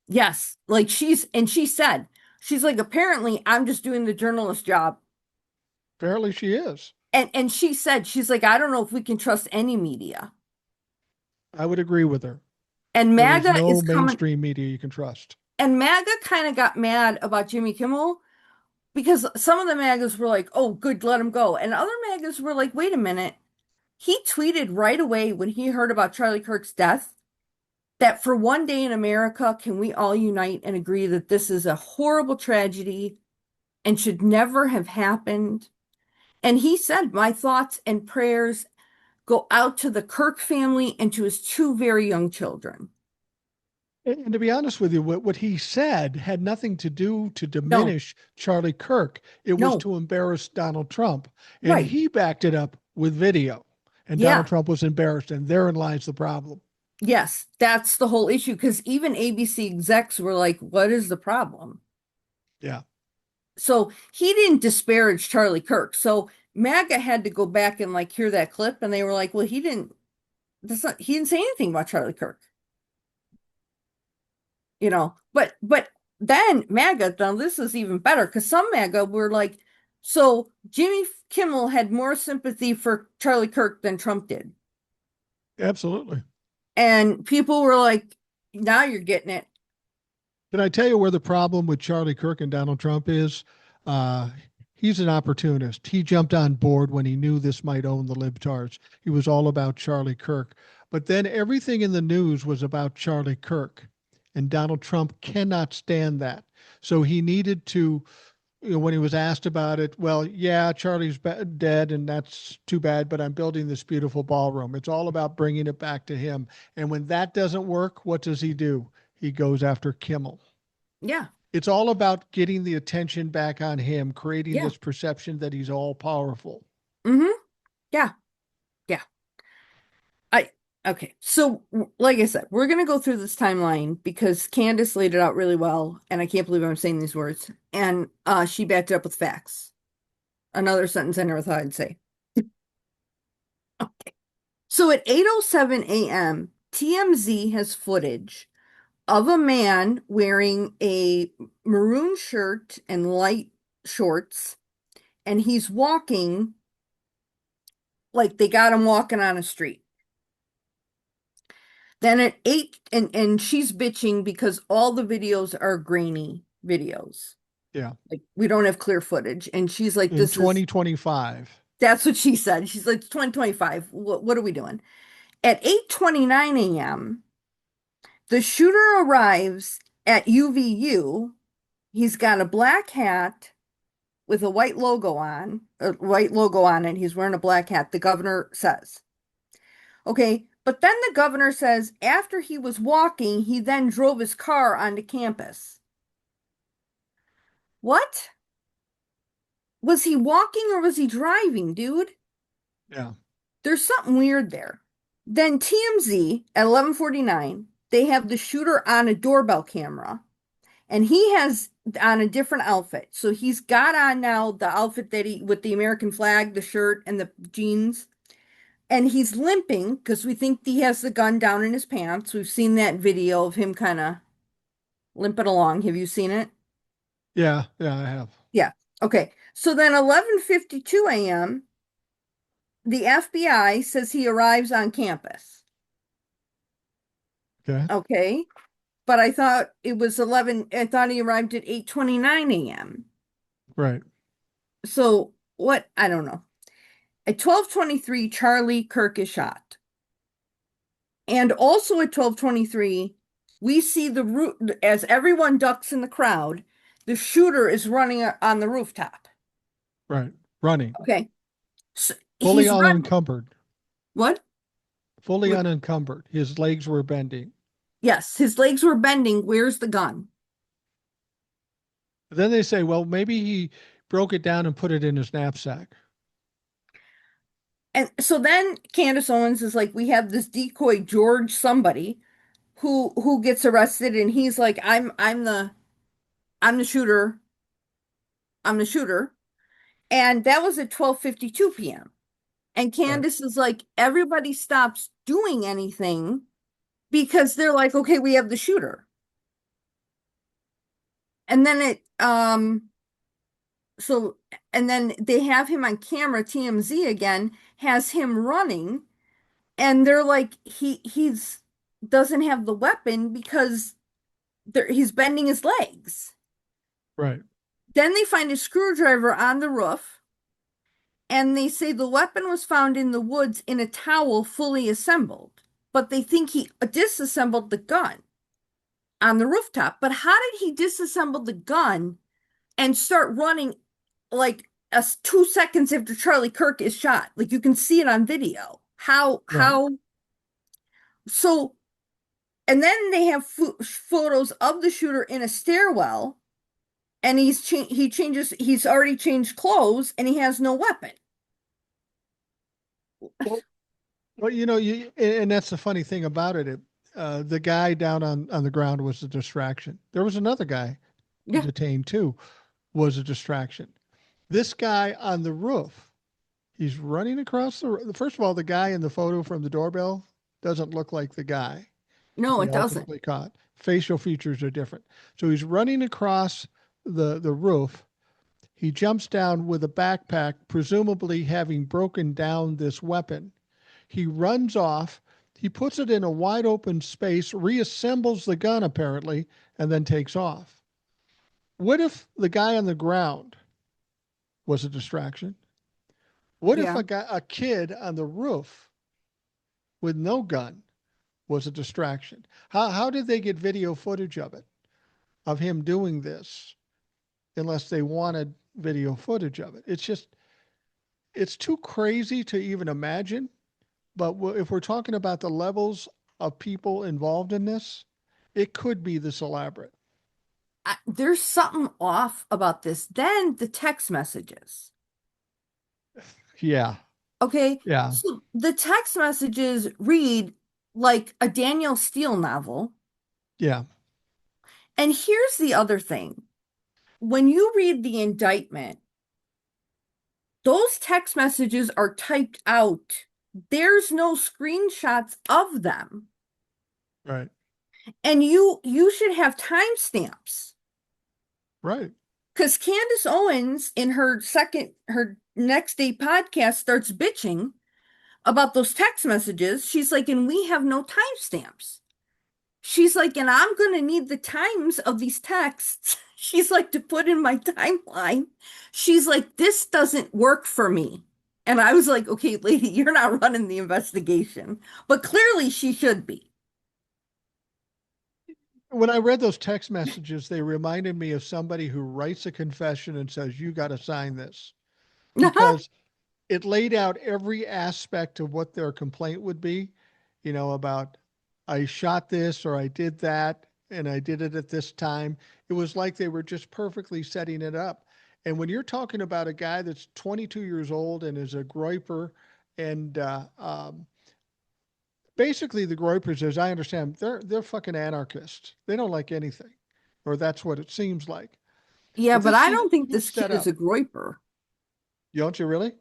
yes. Like she said, she's like, apparently I'm just doing the journalist job. Apparently she is. And she said, she's like, I don't know if we can trust any media. I would agree with her. And There is MAGA no is coming. mainstream media you can trust. And MAGA kind of got mad about Jimmy Kimmel because some of the MAGAs were like, oh, good, let him go. And other MAGAs were like, wait a minute. He tweeted right away when he heard about Charlie Kirk's death that for one day in America, can we all unite and agree that this is a horrible tragedy and should never have happened? And he said, my thoughts and prayers go out to the Kirk family and to his two very young children. And to be honest with you, what he said had nothing to do to No, diminish Charlie Kirk. It was no, to embarrass Donald Trump. And right. he backed it up with video. And Donald Yeah. Trump was embarrassed. And therein lies the problem. Yes, that's the whole issue because even ABC execs were like, what is the problem? Yeah, So he didn't disparage Charlie Kirk. So MAGA had to go back and like hear that clip and they were like, well, he didn't say anything about Charlie Kirk, you know. But then MAGA, now this is even better because some MAGA were like, so Jimmy Kimmel had more sympathy for Charlie Kirk than Trump did. absolutely. And people were like, now you're getting it. Can I tell you where the problem with Charlie Kirk and Donald Trump is? Uh, he's an opportunist. He jumped on board when he knew this might own the libtards. He was all about Charlie Kirk. But then everything in the news was about Charlie Kirk. And Donald Trump cannot stand that. So he needed to, when he was asked about it, well, yeah, Charlie's dead and that's too bad, but I'm building this beautiful ballroom. It's all about bringing it back to him. And when that doesn't work, what does he do? He goes after Kimmel. Yeah. It's all about getting the attention back on him, creating Yeah. this perception that he's all powerful. Hmm. Yeah. Yeah. I okay. So like I said, we're gonna go through this timeline because Candace laid it out really well, and I can't believe I'm saying these words. And she backed it up with facts. Another sentence I never thought I'd say. So at 8:07 a.m., TMZ has footage of a man wearing a maroon shirt and light shorts, and he's walking like they got him walking on a street. Then at 8 and she's bitching because all the videos are grainy videos. Yeah. Like we don't have clear footage. And she's like, In this is 2025. that's what she said. She's like, 2025. What are we doing? At 8:29 a.m., the shooter arrives at UVU. He's got a black hat with a white logo on it. He's wearing a black hat, the governor says. Okay, but then the governor says after he was walking, he then drove his car onto campus. What? Was he walking or was he driving, dude? Yeah. There's something weird there. Then TMZ at 11:49, they have the shooter on a doorbell camera and he has on a different outfit. So he's got on now the outfit that he with the American flag, the shirt and the jeans. And he's limping because we think he has the gun down in his pants. We've seen that video of him kind of limping along. Have you seen it? Yeah. Yeah, I have. Yeah. Okay. So then 11:52 a.m., the FBI says he arrives on campus. Okay. Okay. But I thought it was 11, I thought he arrived at 8:29 a.m. Right. So what? I don't know. At 12:23, Charlie Kirk is shot. And also at 12:23, we see the roof as everyone ducks in the crowd, the shooter is running on the rooftop. Right. Running. Okay. So Fully he's run. unencumbered. What? Fully unencumbered. His legs were bending. Yes, his legs were bending. Where's the gun? Then they say, well, maybe he broke it down and put it in his knapsack. And so then Candace Owens is like, we have this decoy George somebody who gets arrested and he's like, I'm the shooter. I'm the shooter. And that was at 12:52 p.m. And Right. Candace is like, everybody stops doing anything because they're like, okay, we have the shooter. And then so and then they have him on camera, TMZ again, has him running, and they're like, he's doesn't have the weapon because he's bending his legs. Right. Then they find a screwdriver on the roof, and they say the weapon was found in the woods in a towel fully assembled. But they think he disassembled the gun on the rooftop. But how did he disassemble the gun and start running like 2 seconds after Charlie Kirk is shot? Like you can see it on video. Right. So, and then they have photos of the shooter in a stairwell, and he's already changed clothes, and he has no weapon. Well, well, and that's the funny thing about it. The guy down on the ground was a distraction. There was another guy Yeah. detained too, was a distraction. This guy on the roof, he's running across first of all, the guy in the photo from the doorbell doesn't look like the guy that No, they it doesn't. ultimately caught. Facial features are different. So he's running across the roof. He jumps down with a backpack, presumably having broken down this weapon. He runs off. He puts it in a wide open space, reassembles the gun apparently, and then takes off. What if the guy on the ground was a distraction? What if Yeah. a kid on the roof with no gun was a distraction? How did they get video footage of him doing this, unless they wanted video footage of it? It's too crazy to even imagine. But if we're talking about the levels of people involved in this, it could be this elaborate. There's something off about this. Then the text messages. Yeah. Okay. Yeah. So the text messages read like a Danielle Steele novel. Yeah. And here's the other thing. When you read the indictment, those text messages are typed out. There's no screenshots of them. Right. And you should have timestamps. Right. Because Candace Owens in her next day podcast starts bitching about those text messages. She's like, and we have no timestamps. She's like, and I'm gonna need the times of these texts. She's like, to put in my timeline. She's like, this doesn't work for me. And I was like, okay, lady, you're not running the investigation. But clearly she should be. When I read those text messages, they reminded me of somebody who writes a confession and says, "You got to sign this," because it laid out every aspect of what their complaint would be, about I shot this or I did that and I did it at this time. It was like they were just perfectly setting it up. And when you're talking about a guy that's 22 years old and is a groiper, and basically the groypers, as I understand, they're fucking anarchists. They don't like anything, or that's what it seems like. Yeah, But but this I don't think seems this set kid is a up. groyper. Don't you really?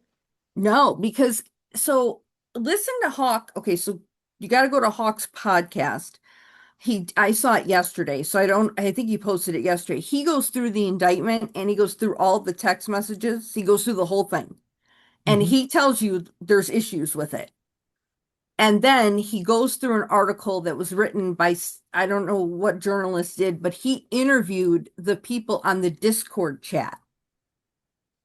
No, because so listen to Hawk. Okay, so you got to go to Hawk's podcast. I saw it yesterday, so I think he posted it yesterday. He goes through the indictment and he goes through all the text messages. He goes through the whole thing and Mm-hmm. he tells you there's issues with it. And then he goes through an article that was written by, I don't know what journalist did, but he interviewed the people on the Discord chat.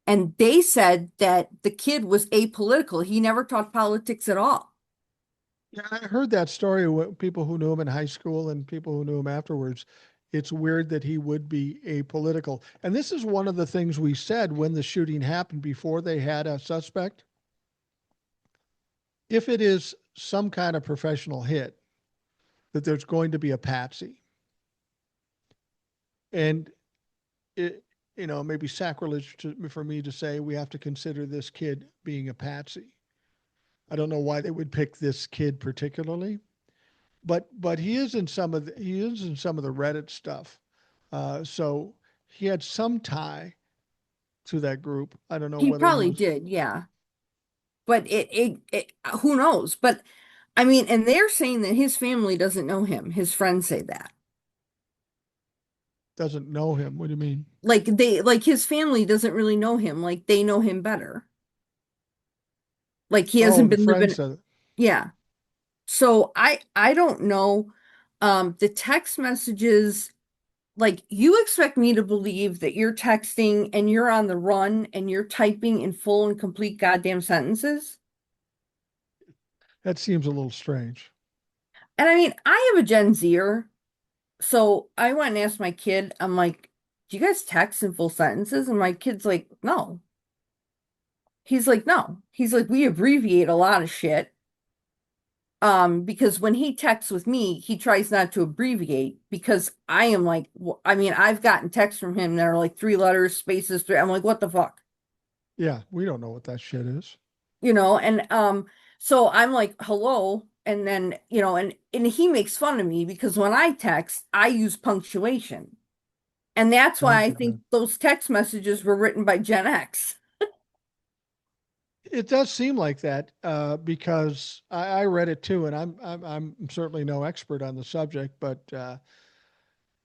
And they said that the kid was apolitical. He never talked politics at all. Yeah, I heard that story with people who knew him in high school and people who knew him afterwards. It's weird that he would be apolitical. And this is one of the things we said when the shooting happened before they had a suspect. If it is some kind of professional hit, that there's going to be a patsy. And it, maybe sacrilege for me to say we have to consider this kid being a patsy. I don't know why they would pick this kid particularly, but he is in some of the Reddit stuff. So he had some tie to that group. I don't know He whether he probably was did, yeah. But who knows? But I mean, and they're saying that his family doesn't know him. His friends say that. doesn't know him. What do you mean? Like his family doesn't really know him. Like they know him better. Like he Oh, hasn't the been friend living, said, yeah. So I don't know. The text messages. Like, you expect me to believe that you're texting and you're on the run and you're typing in full and complete goddamn sentences? That seems a little strange. And I mean, I have a Gen Zer, so I went and asked my kid, I'm like, do you guys text in full sentences? And my kid's like, no. He's like, no. He's like, we abbreviate a lot of shit. Because when he texts with me, he tries not to abbreviate because I am like, I mean, I've gotten texts from him that are like three letters, spaces, three. I'm like, what the fuck? Yeah, we don't know what that shit is. And so I'm like, hello. And then, and he makes fun of me because when I text, I use punctuation. And that's why Don't I do think that. those text messages were written by Gen X. It does seem like that because I read it too, and I'm certainly no expert on the subject, but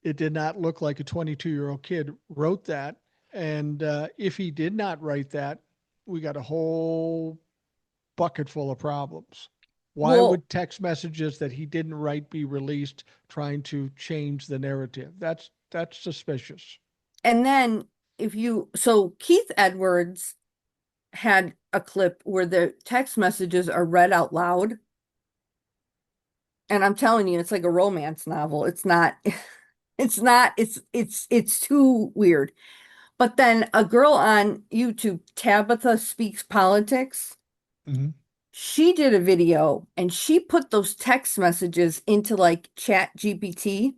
it did not look like a 22-year-old kid wrote that. And if he did not write that, we got a whole bucket full of problems. Why Well, would text messages that he didn't write be released trying to change the narrative? That's suspicious. and then so Keith Edwards had a clip where the text messages are read out loud. And I'm telling you, it's like a romance novel. It's not, it's too weird. But then a girl on YouTube, Tabitha Speaks Politics, Hmm. she did a video and she put those text messages into like Chat GPT.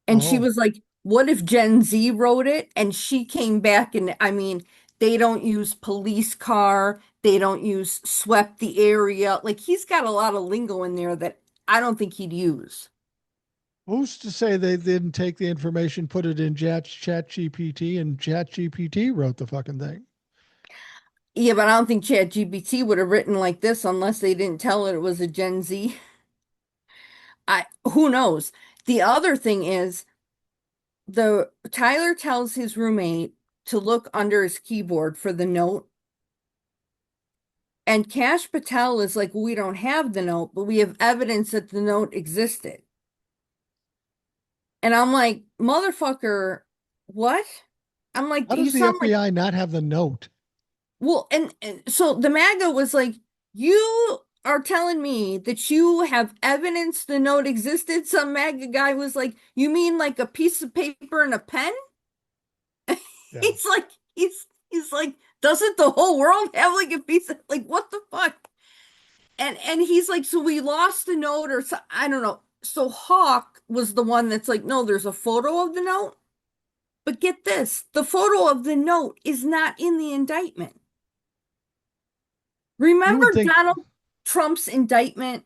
And she Oh, was like, what if Gen Z wrote it? And she came back and I mean, they don't use police car, they don't use swept the area. Like he's got a lot of lingo in there that I don't think he'd use. who's to say they didn't take the information, put it in Chat GPT, and Chat GPT wrote the fucking thing? Yeah, but I don't think Chat GPT would have written like this unless they didn't tell it was a Gen Z. Who knows? The other thing is the Tyler tells his roommate to look under his keyboard for the note. And Cash Patel is like, we don't have the note, but we have evidence that the note existed. And I'm like, motherfucker, what? I'm like, How you does the sound like, FBI not have the note? well, and so the MAGA was like, you are telling me that you have evidence the note existed. Some MAGA guy was like, you mean like a piece of paper and a pen? Yeah. He's like, he's like, doesn't the whole world have like a piece of like what the fuck? And he's like, so we lost the note or so, I don't know. So Hawk was the one that's like, no, there's a photo of the note. But get this, the photo of the note is not in the indictment. You Remember would think, Donald Trump's indictment?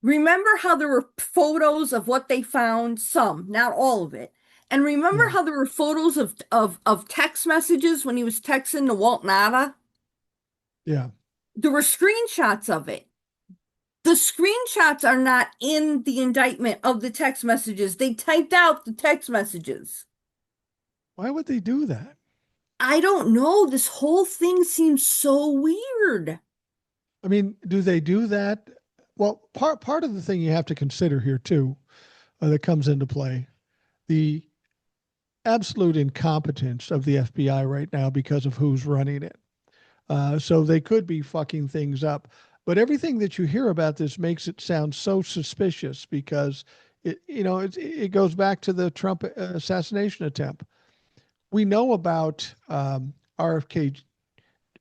Remember how there were photos of what they found? Some, not all of it. And remember yeah, how there were photos of text messages when he was texting to Walt Nada? yeah. There were screenshots of it. The screenshots are not in the indictment of the text messages. They typed out the text messages. Why would they do that? I don't know. This whole thing seems so weird. I mean, do they do that? Well, part of the thing you have to consider here too, that comes into play, the absolute incompetence of the FBI right now because of who's running it. So they could be fucking things up. But everything that you hear about this makes it sound so suspicious because it goes back to the Trump assassination attempt. We know about RFK,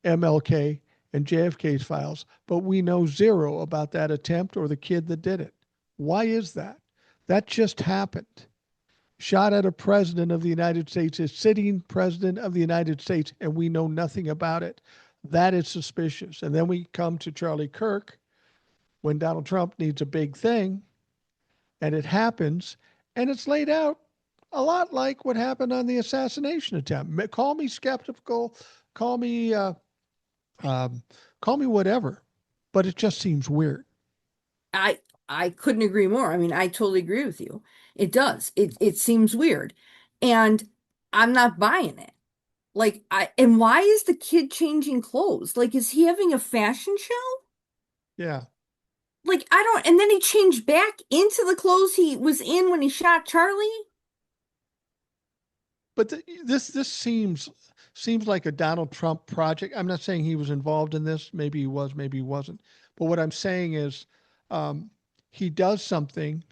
MLK, and JFK's files, but we know zero about that attempt or the kid that did it. Why is that? That just happened. Shot at a president of the United States, a sitting president of the United States, and we know nothing about it. That is suspicious. And then we come to Charlie Kirk when Donald Trump needs a big thing, and it happens, and it's laid out a lot like what happened on the assassination attempt. Call me skeptical, call me um, call me whatever, but it just seems weird. I I couldn't agree more. I mean, I totally agree with you. It does. It seems weird. And I'm not buying it. Like and why is the kid changing clothes? Like, is he having a fashion show? Yeah. like I don't, and then he changed back into the clothes he was in when he shot Charlie. But this seems like a Donald Trump project. I'm not saying he was involved in this. Maybe he was, maybe he wasn't. But what I'm saying is, um, he does something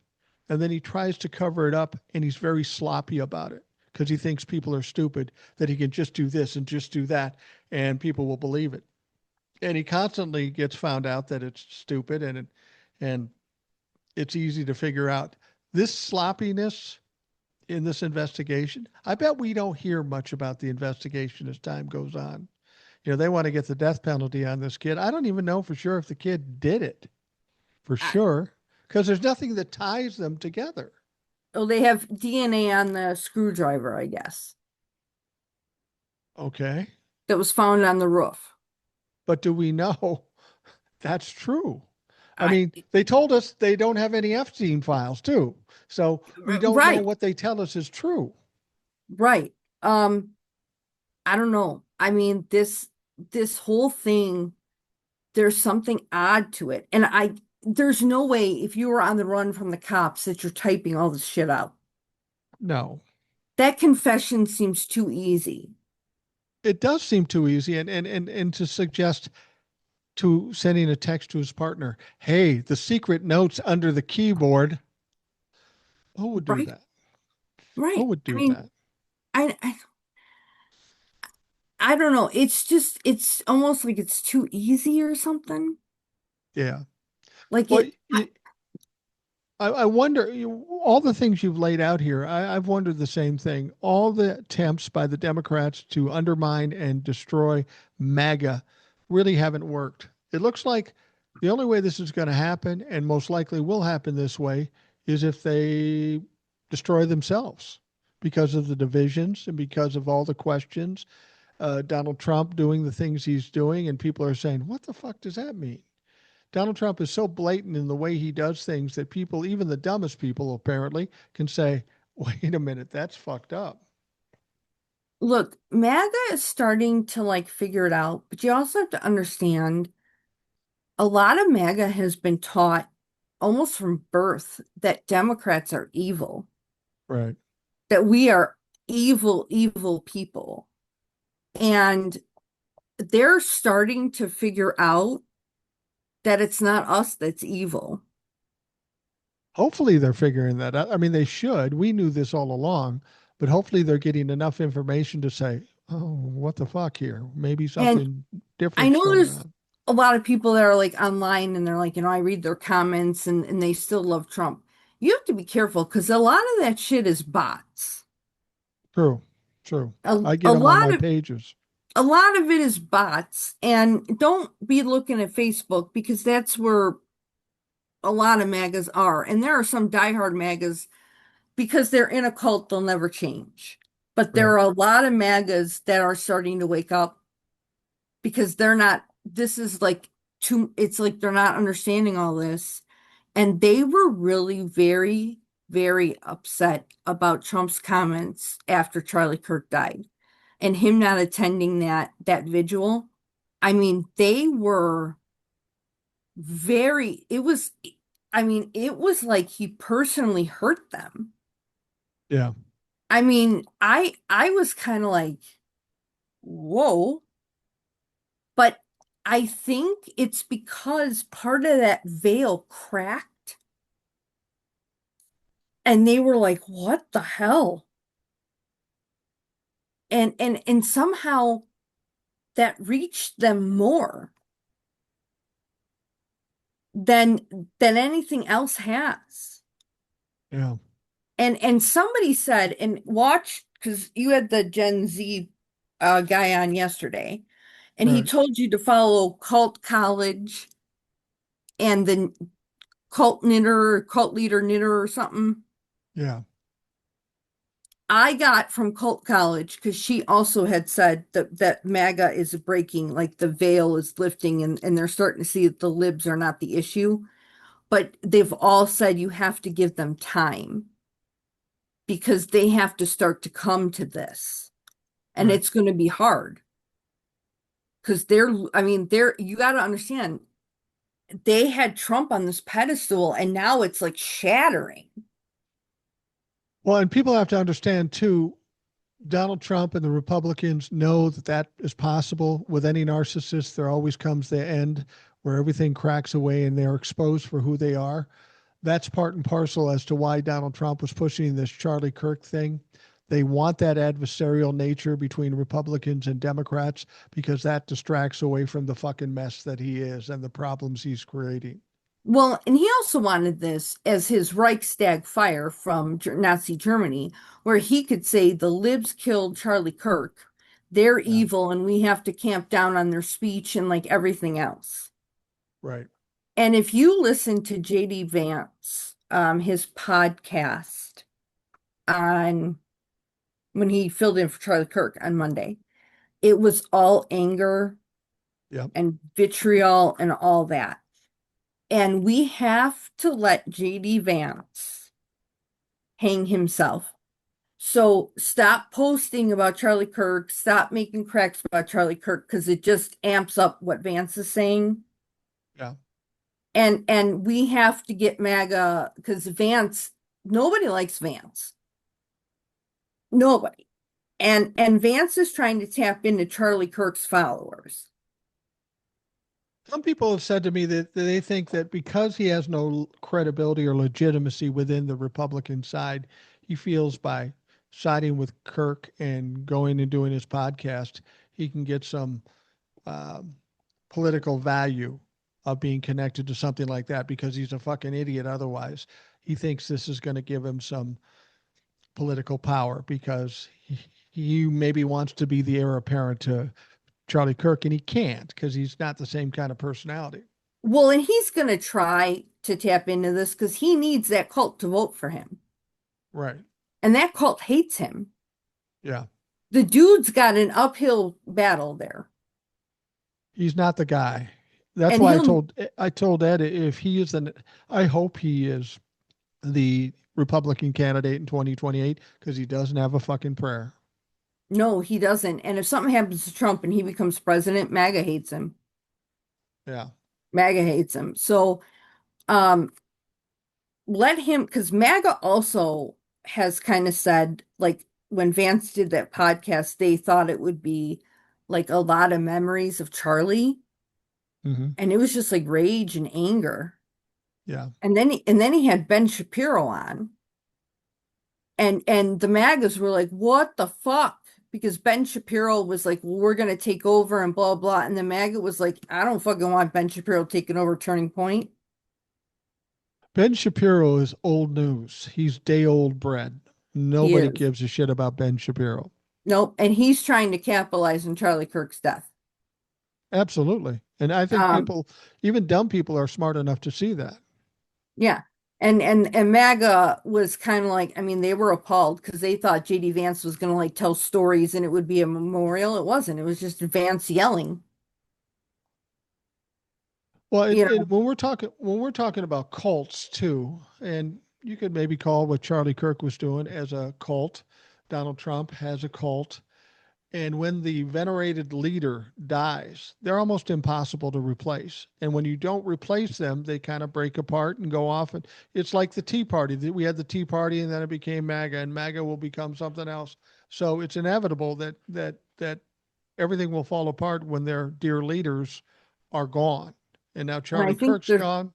and then he tries to cover it up, and he's very sloppy about it because he thinks people are stupid, that he can just do this and just do that, and people will believe it. And he constantly gets found out that it's stupid, and it's easy to figure out. This sloppiness in this investigation, I bet we don't hear much about the investigation as time goes on. They want to get the death penalty on this kid. I don't even know for sure if the kid did it for I, sure, because there's nothing that ties them together. oh, they have DNA on the screwdriver, I guess, Okay. that was found on the roof. But do we know that's true? I I mean, they told us they don't have any Epstein files too. So we don't know right, what they tell us is true. right. Um, I don't know. I mean, this whole thing, there's something odd to it. And there's no way if you were on the run from the cops that you're typing all this shit out. No. That confession seems too easy. It does seem too easy, and to suggest to sending a text to his partner, hey, the secret notes under the keyboard. Who would do Right? that? Who Right. would I do mean, that? I, I I don't know. It's just it's almost like it's too easy or something. Yeah. Like Well, it I wonder, all the things you've laid out here, I've wondered the same thing. All the attempts by the Democrats to undermine and destroy MAGA really haven't worked. It looks like the only way this is going to happen, and most likely will happen this way, is if they destroy themselves because of the divisions and because of all the questions. Donald Trump doing the things he's doing, and people are saying, what the fuck does that mean? Donald Trump is so blatant in the way he does things that people, even the dumbest people apparently, can say, wait a minute, that's fucked up. look, MAGA is starting to like figure it out, but you also have to understand a lot of MAGA has been taught almost from birth that Democrats are evil, Right. that we are evil, evil people. And they're starting to figure out that it's not us that's evil. Hopefully they're figuring that out. I mean, they should. We knew this all along, but hopefully they're getting enough information to say, oh, what the fuck here? Maybe And something I different's know going there's on. a lot of people that are like online and they're like, I read their comments and they still love Trump. You have to be careful because a lot of that shit is bots. True. True. A, I get a them on lot my of pages. a lot of it is bots. And don't be looking at Facebook because that's where a lot of MAGAs are. And there are some diehard MAGAs because they're in a cult, they'll never change. But there Right. are a lot of MAGAs that are starting to wake up because they're not, this is like too, it's like they're not understanding all this. And they were really very, very upset about Trump's comments after Charlie Kirk died and him not attending that vigil. I mean, they were very, it was like he personally hurt them. Yeah. I mean, I was kind of like, whoa, but I think it's because part of that veil cracked and they were like, what the hell? And somehow that reached them more than than anything else has. Yeah. And somebody said, and watch, because you had the Gen Z guy on yesterday, and he Right. told you to follow Cult College and the cult knitter, cult leader knitter or something. Yeah. I got from Cult College because she also had said that MAGA is breaking, like the veil is lifting, and they're starting to see that the libs are not the issue. But they've all said you have to give them time because they have to start to come to this. And Right. it's going to be hard because you got to understand, they had Trump on this pedestal and now it's like shattering. Well, and people have to understand too, Donald Trump and the Republicans know that that is possible. With any narcissist, there always comes the end where everything cracks away and they're exposed for who they are. That's part and parcel as to why Donald Trump was pushing this Charlie Kirk thing. They want that adversarial nature between Republicans and Democrats because that distracts away from the fucking mess that he is and the problems he's creating. Well, and he also wanted this as his Reichstag fire from Nazi Germany, where he could say the libs killed Charlie Kirk. They're Yeah, evil and we have to camp down on their speech and like everything else. right. And if you listen to JD Vance, his podcast on when he filled in for Charlie Kirk on Monday, it was all anger Yep. and vitriol and all that. And we have to let JD Vance hang himself. So stop posting about Charlie Kirk, stop making cracks about Charlie Kirk because it just amps up what Vance is saying. Yeah. And we have to get MAGA because Vance, nobody likes Vance. Nobody. And Vance is trying to tap into Charlie Kirk's followers. Some people have said to me that they think that because he has no credibility or legitimacy within the Republican side, he feels by siding with Kirk and going and doing his podcast, he can get some um, political value of being connected to something like that because he's a fucking idiot otherwise. He thinks this is going to give him some political power because he maybe wants to be the heir apparent to Charlie Kirk, and he can't because he's not the same kind of personality. Well, and he's going to try to tap into this because he needs that cult to vote for him. Right. And that cult hates him. Yeah. The dude's got an uphill battle there. He's not the guy. That's And why he'll, I told Ed if he is an I hope he is the Republican candidate in 2028 because he doesn't have a fucking prayer. no, he doesn't. And if something happens to Trump and he becomes president, MAGA hates him. Yeah. MAGA hates him. So, um, let him, because MAGA also has kind of said, like, when Vance did that podcast, they thought it would be like a lot of memories of Charlie. Hmm. And it was just like rage and anger. Yeah. And then he had Ben Shapiro on. And the MAGAs were like, what the fuck? Because Ben Shapiro was like, well, we're gonna take over and blah blah. And the MAGA was like, I don't fucking want Ben Shapiro taking over Turning Point. Ben Shapiro is old news. He's day old bread. He Nobody is. gives a shit about Ben Shapiro. Nope. And he's trying to capitalize on Charlie Kirk's death. Absolutely. And I think Um, people, even dumb people, are smart enough to see that. yeah. And MAGA was kind of like, I mean, they were appalled because they thought JD Vance was gonna like tell stories and it would be a memorial. It wasn't. It was just Vance yelling. Well, You know, when we're talking about cults too, and you could maybe call what Charlie Kirk was doing as a cult. Donald Trump has a cult. And when the venerated leader dies, they're almost impossible to replace. And when you don't replace them, they kind of break apart and go off. And it's like the Tea Party. We had the Tea Party, and then it became MAGA, and MAGA will become something else. So it's inevitable that everything will fall apart when their dear leaders are gone. And now and I Charlie think Kirk's there's gone.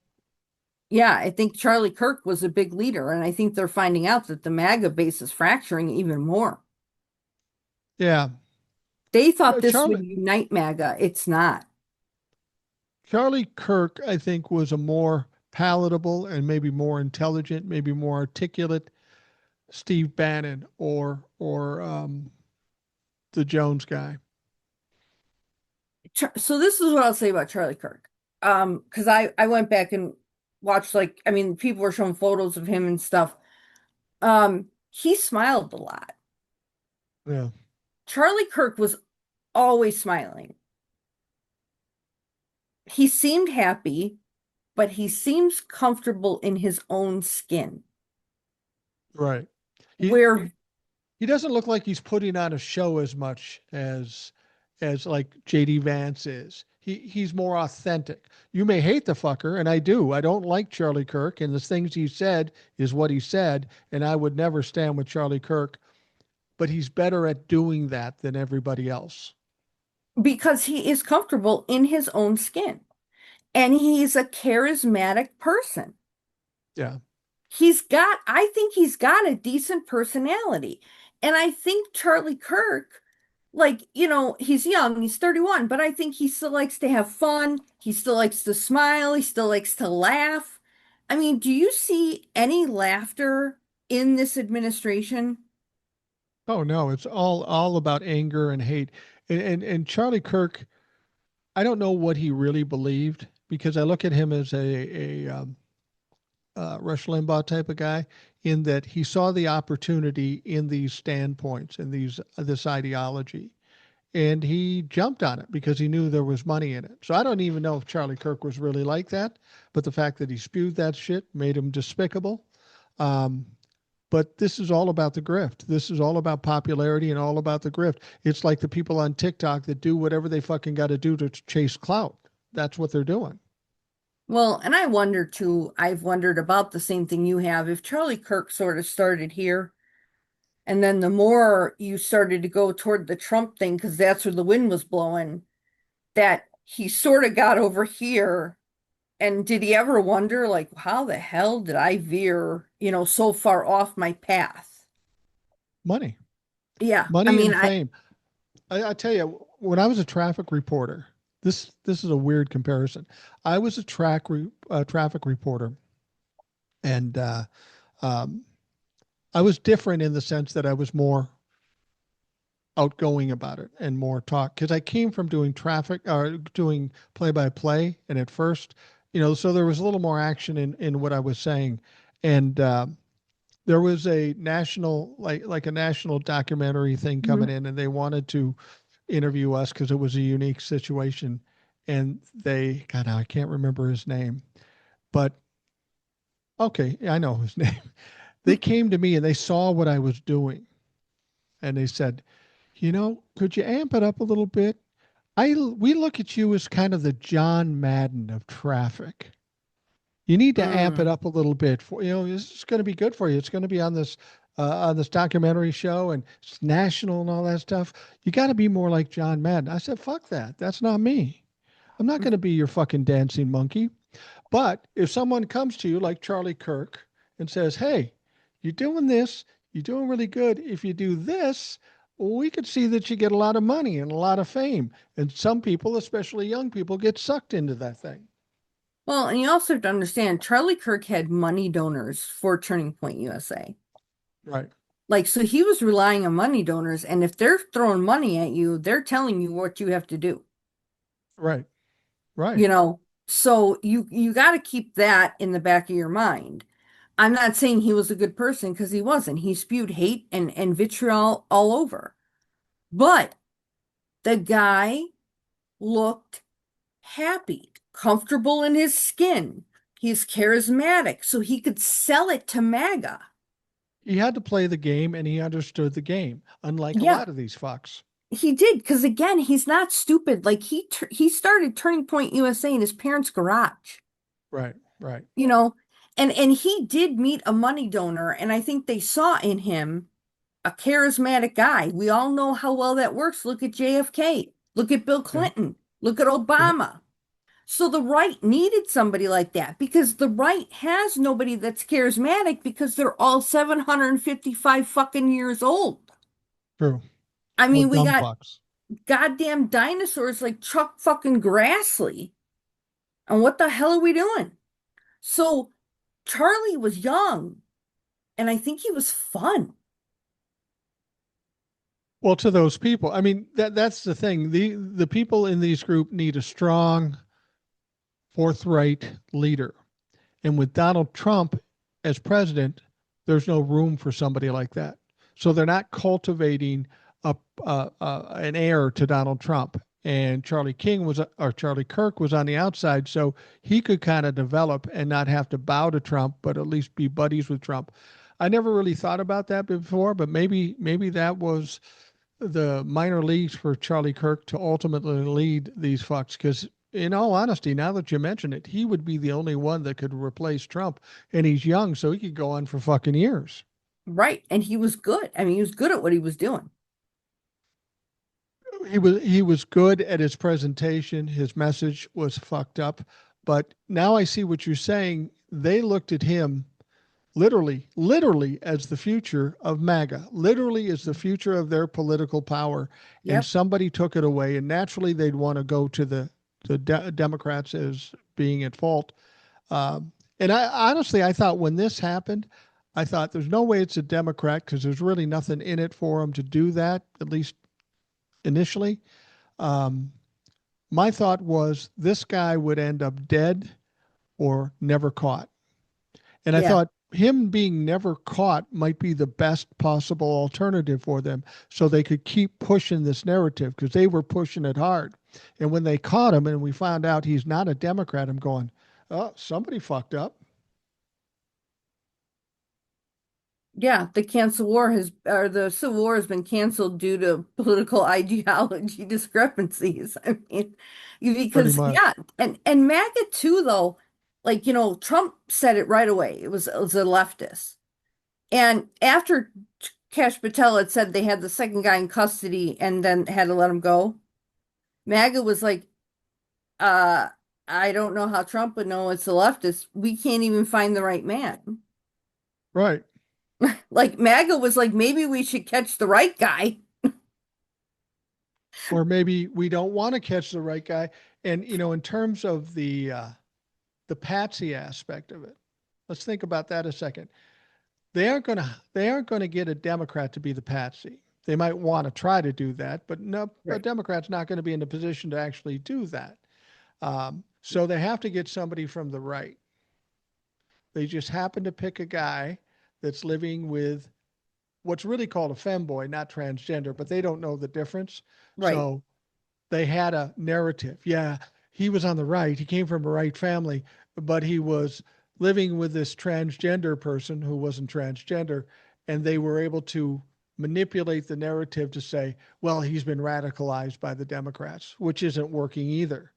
yeah, I think Charlie Kirk was a big leader, and I think they're finding out that the MAGA base is fracturing even more. Yeah, They thought this would Charlie unite MAGA. It's not. Charlie Kirk, I think, was a more palatable and maybe more intelligent, maybe more articulate Steve Bannon or the Jones guy. So this is what I'll say about Charlie Kirk. Because I went back and watched like I mean people were showing photos of him and stuff. He smiled a lot. Yeah, Charlie Kirk was always smiling. He seemed happy, but he seems comfortable in his own skin. right. He Where he doesn't look like he's putting on a show as much as like JD Vance is. He's more authentic. You may hate the fucker, and I do. I don't like Charlie Kirk, and the things he said is what he said, and I would never stand with Charlie Kirk, but he's better at doing that than everybody else. because he is comfortable in his own skin and he's a charismatic person. Yeah. I think he's got a decent personality. And I think Charlie Kirk, like, he's young, he's 31, but I think he still likes to have fun. He still likes to smile. He still likes to laugh. I mean, do you see any laughter in this administration? Oh no, it's all about anger and hate. And Charlie Kirk, I don't know what he really believed because I look at him as a Rush Limbaugh type of guy in that he saw the opportunity in these standpoints and these this ideology, and he jumped on it because he knew there was money in it. So I don't even know if Charlie Kirk was really like that, but the fact that he spewed that shit made him despicable. Um, but this is all about the grift. This is all about popularity and all about the grift. It's like the people on TikTok that do whatever they fucking got to do to chase clout. That's what they're doing. Well, and I wonder too, I've wondered about the same thing you have. If Charlie Kirk sort of started here, and then the more you started to go toward the Trump thing, because that's where the wind was blowing, that he sort of got over here. And did he ever wonder, like, how the hell did I veer, so far off my path? Money, Yeah, I money mean, and fame. I tell you, when I was a traffic reporter, this is a weird comparison. I was a traffic reporter, and um, I was different in the sense that I was more outgoing about it and more talk because I came from doing traffic or doing play by play, and at first, so there was a little more action in what I was saying, and there was a national like a national documentary thing coming mhm. in, and they wanted to interview us because it was a unique situation. And God, I can't remember his name, but okay, I know his name. They came to me and they saw what I was doing, and they said, could you amp it up a little bit? We look at you as kind of the John Madden of traffic. You need to amp it Mm. up a little bit for this is going to be good for you. It's going to be on this documentary show and it's national and all that stuff. You got to be more like John Madden. I said, fuck that. That's not me. I'm not going to be your fucking dancing monkey. But if someone comes to you like Charlie Kirk and says, "Hey, you're doing this. You're doing really good. If you do this, we could see that you get a lot of money and a lot of fame." And some people, especially young people, get sucked into that thing. Well, and you also have to understand, Charlie Kirk had money donors for Turning Point USA. Right. Like, so he was relying on money donors, and if they're throwing money at you, they're telling you what you have to do. Right. Right. You know, so you got to keep that in the back of your mind. I'm not saying he was a good person because he wasn't. He spewed hate and vitriol all over. But the guy looked happy, comfortable in his skin. He's charismatic, so he could sell it to MAGA. He had to play the game and he understood the game, unlike a Yeah, lot of these fucks. he did because again, he's not stupid. Like he started Turning Point USA in his parents' garage. Right. Right. you know and he did meet a money donor, and I think they saw in him a charismatic guy. We all know how well that works. Look at JFK, look at Bill Yeah. Clinton, look at Yeah. Obama. So the right needed somebody like that because the right has nobody that's charismatic because they're all 755 fucking years old. True. I Or mean, we dumb got fucks. goddamn dinosaurs like Chuck fucking Grassley, and what the hell are we doing? So Charlie was young, and I think he was fun. Well, to those people, I mean that's the thing. The people in these group need a strong, forthright leader. And with Donald Trump as president, there's no room for somebody like that. So they're not cultivating an heir to Donald Trump. And Charlie Kirk was on the outside, so he could kind of develop and not have to bow to Trump, but at least be buddies with Trump. I never really thought about that before, but maybe that was the minor leagues for Charlie Kirk to ultimately lead these fucks because in all honesty, now that you mention it, he would be the only one that could replace Trump. And he's young, so he could go on for fucking years. Right. And he was good. I mean, he was good at what he was doing. He was good at his presentation. His message was fucked up. But now I see what you're saying. They looked at him literally as the future of MAGA, literally as the future of their political power. And Yep. somebody took it away. And naturally, they'd want to go to the Democrats as being at fault. And I honestly, I thought when this happened, I thought there's no way it's a Democrat because there's really nothing in it for them to do that, at least initially. Um, my thought was this guy would end up dead or never caught. And I Yeah. thought him being never caught might be the best possible alternative for them so they could keep pushing this narrative because they were pushing it hard. And when they caught him and we found out he's not a Democrat, I'm going, oh, somebody fucked up. Yeah, the Civil War has been canceled due to political ideology discrepancies. I mean, Pretty because yeah, much. and MAGA too, though, like Trump said it right away. It was a leftist, and after Cash Patel had said they had the second guy in custody and then had to let him go, MAGA was like, uh, I don't know how Trump would know it's a leftist. We can't even find the right man. Right. Like MAGA was like, maybe we should catch the right guy. Or maybe we don't want to catch the right guy. And in terms of the patsy aspect of it, let's think about that a second. They aren't going to get a Democrat to be the patsy. They might want to try to do that, but no, a Right. Democrat's not going to be in a position to actually do that. So they have to get somebody from the right. They just happen to pick a guy that's living with what's really called a femboy, not transgender, but they don't know the difference. Right. So they had a narrative. Yeah, he was on the right. He came from a right family, but he was living with this transgender person who wasn't transgender. And they were able to manipulate the narrative to say, well, he's been radicalized by the Democrats, which isn't working either.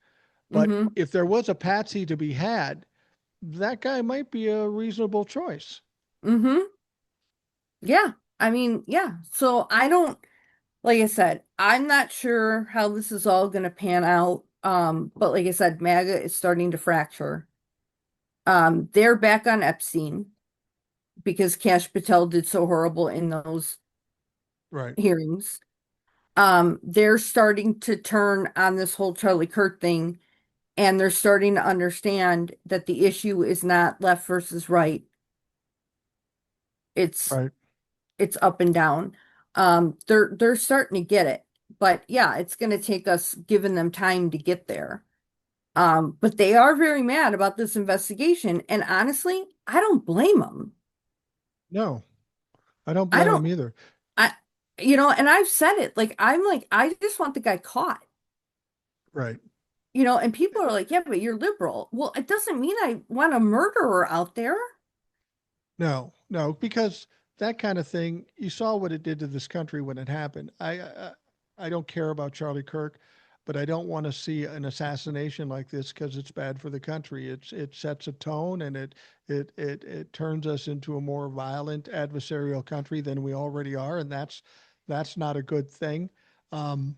But Mm-hmm. if there was a patsy to be had, that guy might be a reasonable choice. Mm-hmm. Yeah. I mean, yeah. So I don't, like I said, I'm not sure how this is all going to pan out. But like I said, MAGA is starting to fracture. They're back on Epstein because Cash Patel did so horrible in those Right. hearings. They're starting to turn on this whole Charlie Kirk thing, and they're starting to understand that the issue is not left versus right. It's Right. it's up and down. They're starting to get it, but yeah, it's going to take us giving them time to get there. But they are very mad about this investigation, and honestly, I don't blame them. No, I don't I blame don't, him either. I, and I've said it. I'm like, I just want the guy caught. Right. And people are like, yeah, but you're liberal. Well, it doesn't mean I want a murderer out there. No, no, because that kind of thing, you saw what it did to this country when it happened. I don't care about Charlie Kirk, but I don't want to see an assassination like this because it's bad for the country. It sets a tone and it turns us into a more violent adversarial country than we already are, and that's not a good thing. Um,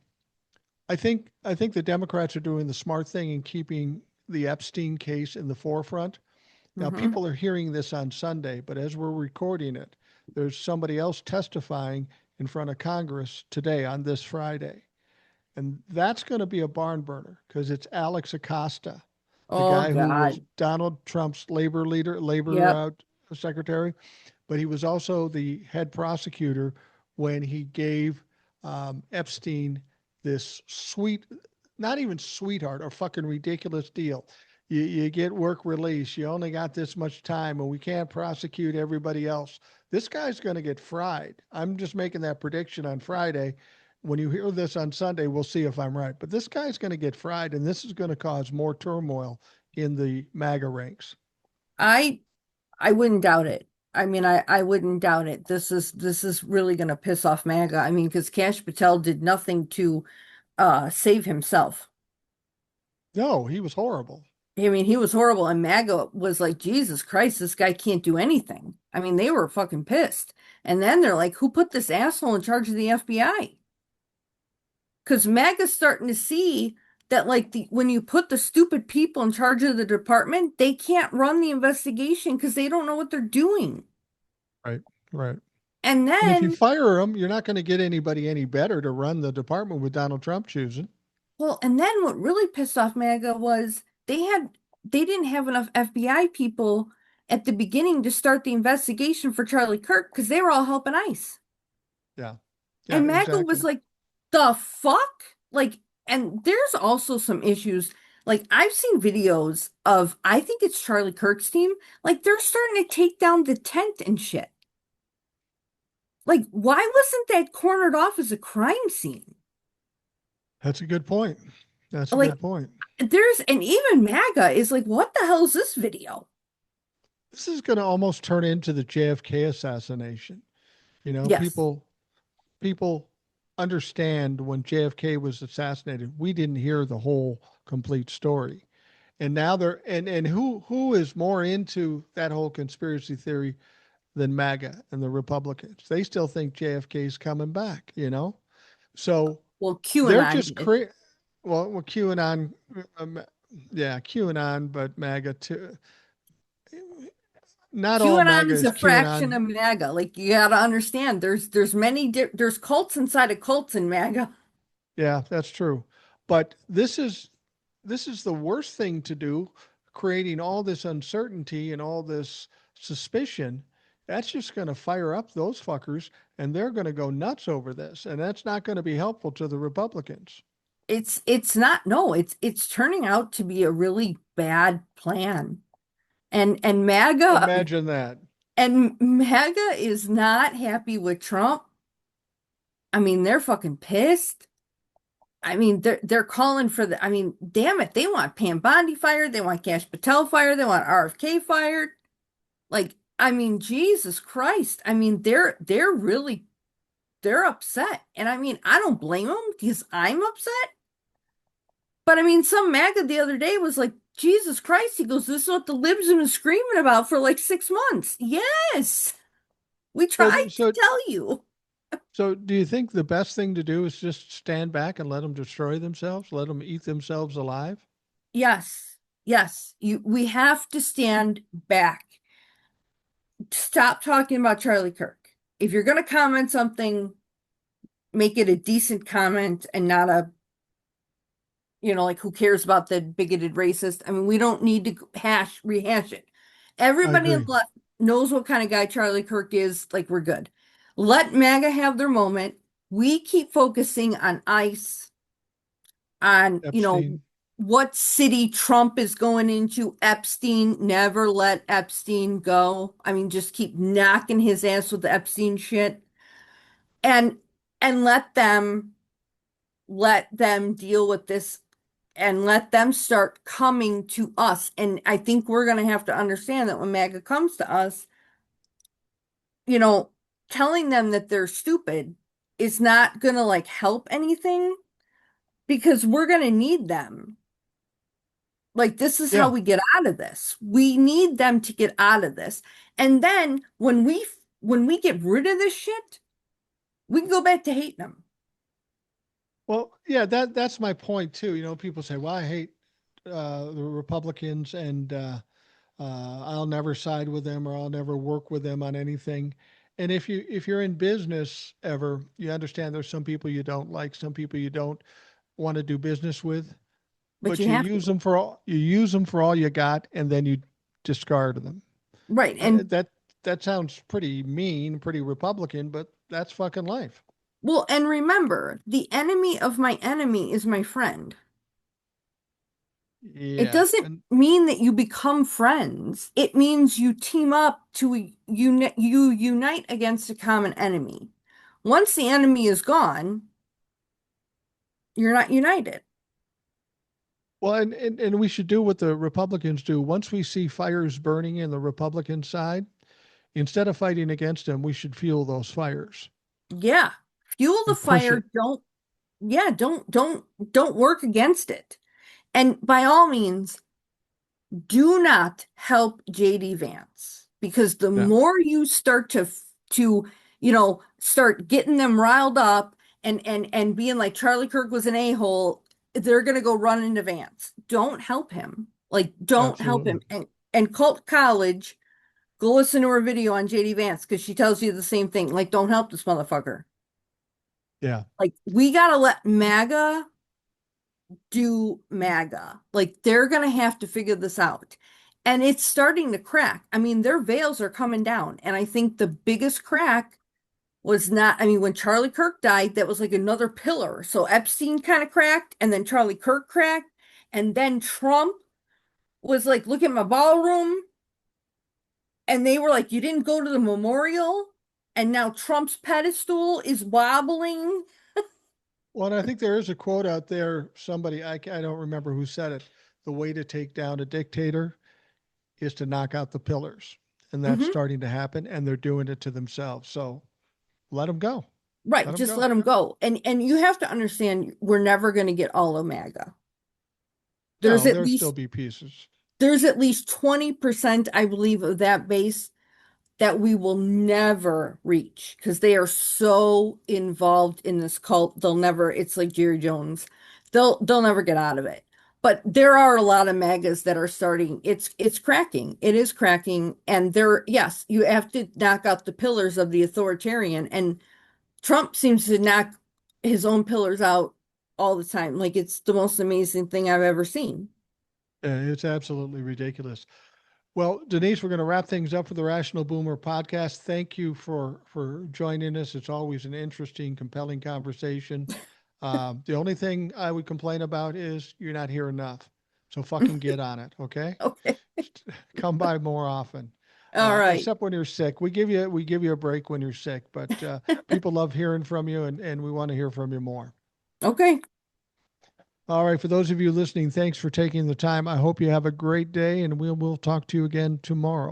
I think the Democrats are doing the smart thing in keeping the Epstein case in the forefront. Now, Hmm. people are hearing this on Sunday, but as we're recording it, there's somebody else testifying in front of Congress today on this Friday. And that's going to be a barn burner because it's Alex Acosta, the Oh guy who was God. Donald Trump's labor Yep. secretary, but he was also the head prosecutor when he gave Epstein this not even sweetheart, or fucking ridiculous deal. You get work release. You only got this much time, and we can't prosecute everybody else. This guy's going to get fried. I'm just making that prediction on Friday. When you hear this on Sunday, we'll see if I'm right. But this guy's going to get fried, and this is going to cause more turmoil in the MAGA ranks. I I wouldn't doubt it. I mean, I wouldn't doubt it. This is really gonna piss off MAGA. I mean, because Cash Patel did nothing to save himself. No, he was horrible. I mean, he was horrible, and MAGA was like, Jesus Christ, this guy can't do anything. I mean, they were fucking pissed. And then they're like, who put this asshole in charge of the FBI? Because MAGA's starting to see that, like, when you put the stupid people in charge of the department, they can't run the investigation because they don't know what they're doing. Right, right. And And if you then, fire him, you're not going to get anybody any better to run the department with Donald Trump choosing. well, and then what really pissed off MAGA was they didn't have enough FBI people at the beginning to start the investigation for Charlie Kirk because they were all helping ICE. Yeah, yeah, And MAGA was exactly. like, the fuck? Like, and there's also some issues. Like, I've seen videos of, I think it's Charlie Kirk's team, like, they're starting to take down the tent and shit. Like, why wasn't that cornered off as a crime scene? That's a good point. That's a Like, good point. and even MAGA is like, what the hell is this video? This is going to almost turn into the JFK assassination. You know, Yes. people understand when JFK was assassinated, we didn't hear the whole complete story. And now they're and who is more into that whole conspiracy theory than MAGA and the Republicans? They still think JFK is coming back, you know? So Well, they're QAnon just did. well, QAnon, um, yeah, QAnon, but MAGA too. Not all QAnon MAGA is is a fraction QAnon. of MAGA. Like, you gotta understand, there's cults inside of cults in MAGA. Yeah, that's true. But this is the worst thing to do, creating all this uncertainty and all this suspicion. That's just going to fire up those fuckers and they're going to go nuts over this. And that's not going to be helpful to the Republicans. It's not, no, it's turning out to be a really bad plan. And Imagine that. MAGA is not happy with Trump. I mean, they're fucking pissed. I mean, they're calling for the, I mean, damn it, they want Pam Bondi fired, they want Cash Patel fired, they want RFK fired. Like, I mean, Jesus Christ. I mean, they're upset. And I mean, I don't blame them because I'm upset. But I mean, some MAGA the other day was like, Jesus Christ. He goes, this is what the libs have been screaming about for like 6 months. Yes, we So tried to so tell you. so do you think the best thing to do is just stand back and let them destroy themselves, let them eat themselves alive? Yes, yes. We have to stand back. Stop talking about Charlie Kirk. If you're going to comment something, make it a decent comment and not a, like, who cares about the bigoted racist? I mean, we don't need to rehash it. I Everybody on agree. the left knows what kind of guy Charlie Kirk is. Like, we're good. Let MAGA have their moment. We keep focusing on ICE, on, Epstein. what city Trump is going into. Epstein, never let Epstein go. I mean, just keep knocking his ass with the Epstein shit. And let them deal with this and let them start coming to us. And I think we're going to have to understand that when MAGA comes to us, you know, telling them that they're stupid is not going to like help anything because we're going to need them. Like, this is how Yeah. we get out of this. We need them to get out of this. And then when we get rid of this shit, we can go back to hating them. Well, yeah, that's my point too. You know, people say, "Well, I hate the Republicans, and I'll never side with them, or I'll never work with them on anything." And if you're in business ever, you understand there's some people you don't like, some people you don't want to do business with, But but you have to. you use them for all you got, and then you discard them. Right. Uh, And that that sounds pretty mean, pretty Republican, but that's fucking life. well, and remember, the enemy of my enemy is my friend. It Yeah, doesn't and mean that you become friends. It means you team up to unite against a common enemy. Once the enemy is gone, you're not united. well, and we should do what the Republicans do. Once we see fires burning in the Republican side, instead of fighting against them, we should fuel those fires Yeah. Fuel the and push fire. it. Don't, yeah, don't work against it. And by all means, do not help JD Vance because the Yeah. more you start to start getting them riled up and being like Charlie Kirk was an a-hole, they're gonna go run into Vance. Don't help him. Like, don't help Absolutely. him. And Cult College, go listen to her video on JD Vance because she tells you the same thing. Like, don't help this motherfucker. Yeah. Like, we gotta let MAGA do MAGA. Like they're going to have to figure this out. And it's starting to crack. I mean, their veils are coming down. And I think the biggest crack was not, I mean, when Charlie Kirk died, that was like another pillar. So Epstein kind of cracked, and then Charlie Kirk cracked. And then Trump was like, look at my ballroom. And they were like, you didn't go to the memorial. And now Trump's pedestal is wobbling. Well, and I think there is a quote out there. Somebody, I don't remember who said it. The way to take down a dictator is to knock out the pillars. And that's Hmm. starting to happen. And they're doing it to themselves. So let them go. Right. Let them Just go. let them go. And you have to understand, we're never going to get all of MAGA. There's No, at there'll still least be pieces. there's at least 20%, I believe, of that base that we will never reach because they are so involved in this cult. They'll never, it's like Jerry Jones. They'll never get out of it. But there are a lot of MAGAs that are starting. It's cracking. It is cracking. And there, yes, you have to knock out the pillars of the authoritarian. And Trump seems to knock his own pillars out all the time. Like it's the most amazing thing I've ever seen. It's absolutely ridiculous. Well, Denise, we're going to wrap things up for the Rational Boomer podcast. Thank you for joining us. It's always an interesting, compelling conversation. The only thing I would complain about is you're not here enough. So fucking get on it, okay? Okay. Come by more often. All right. Except when you're sick. We give you a break when you're sick, but people love hearing from you, and we want to hear from you more. Okay. All right, for those of you listening, thanks for taking the time. I hope you have a great day, and we'll talk to you again tomorrow.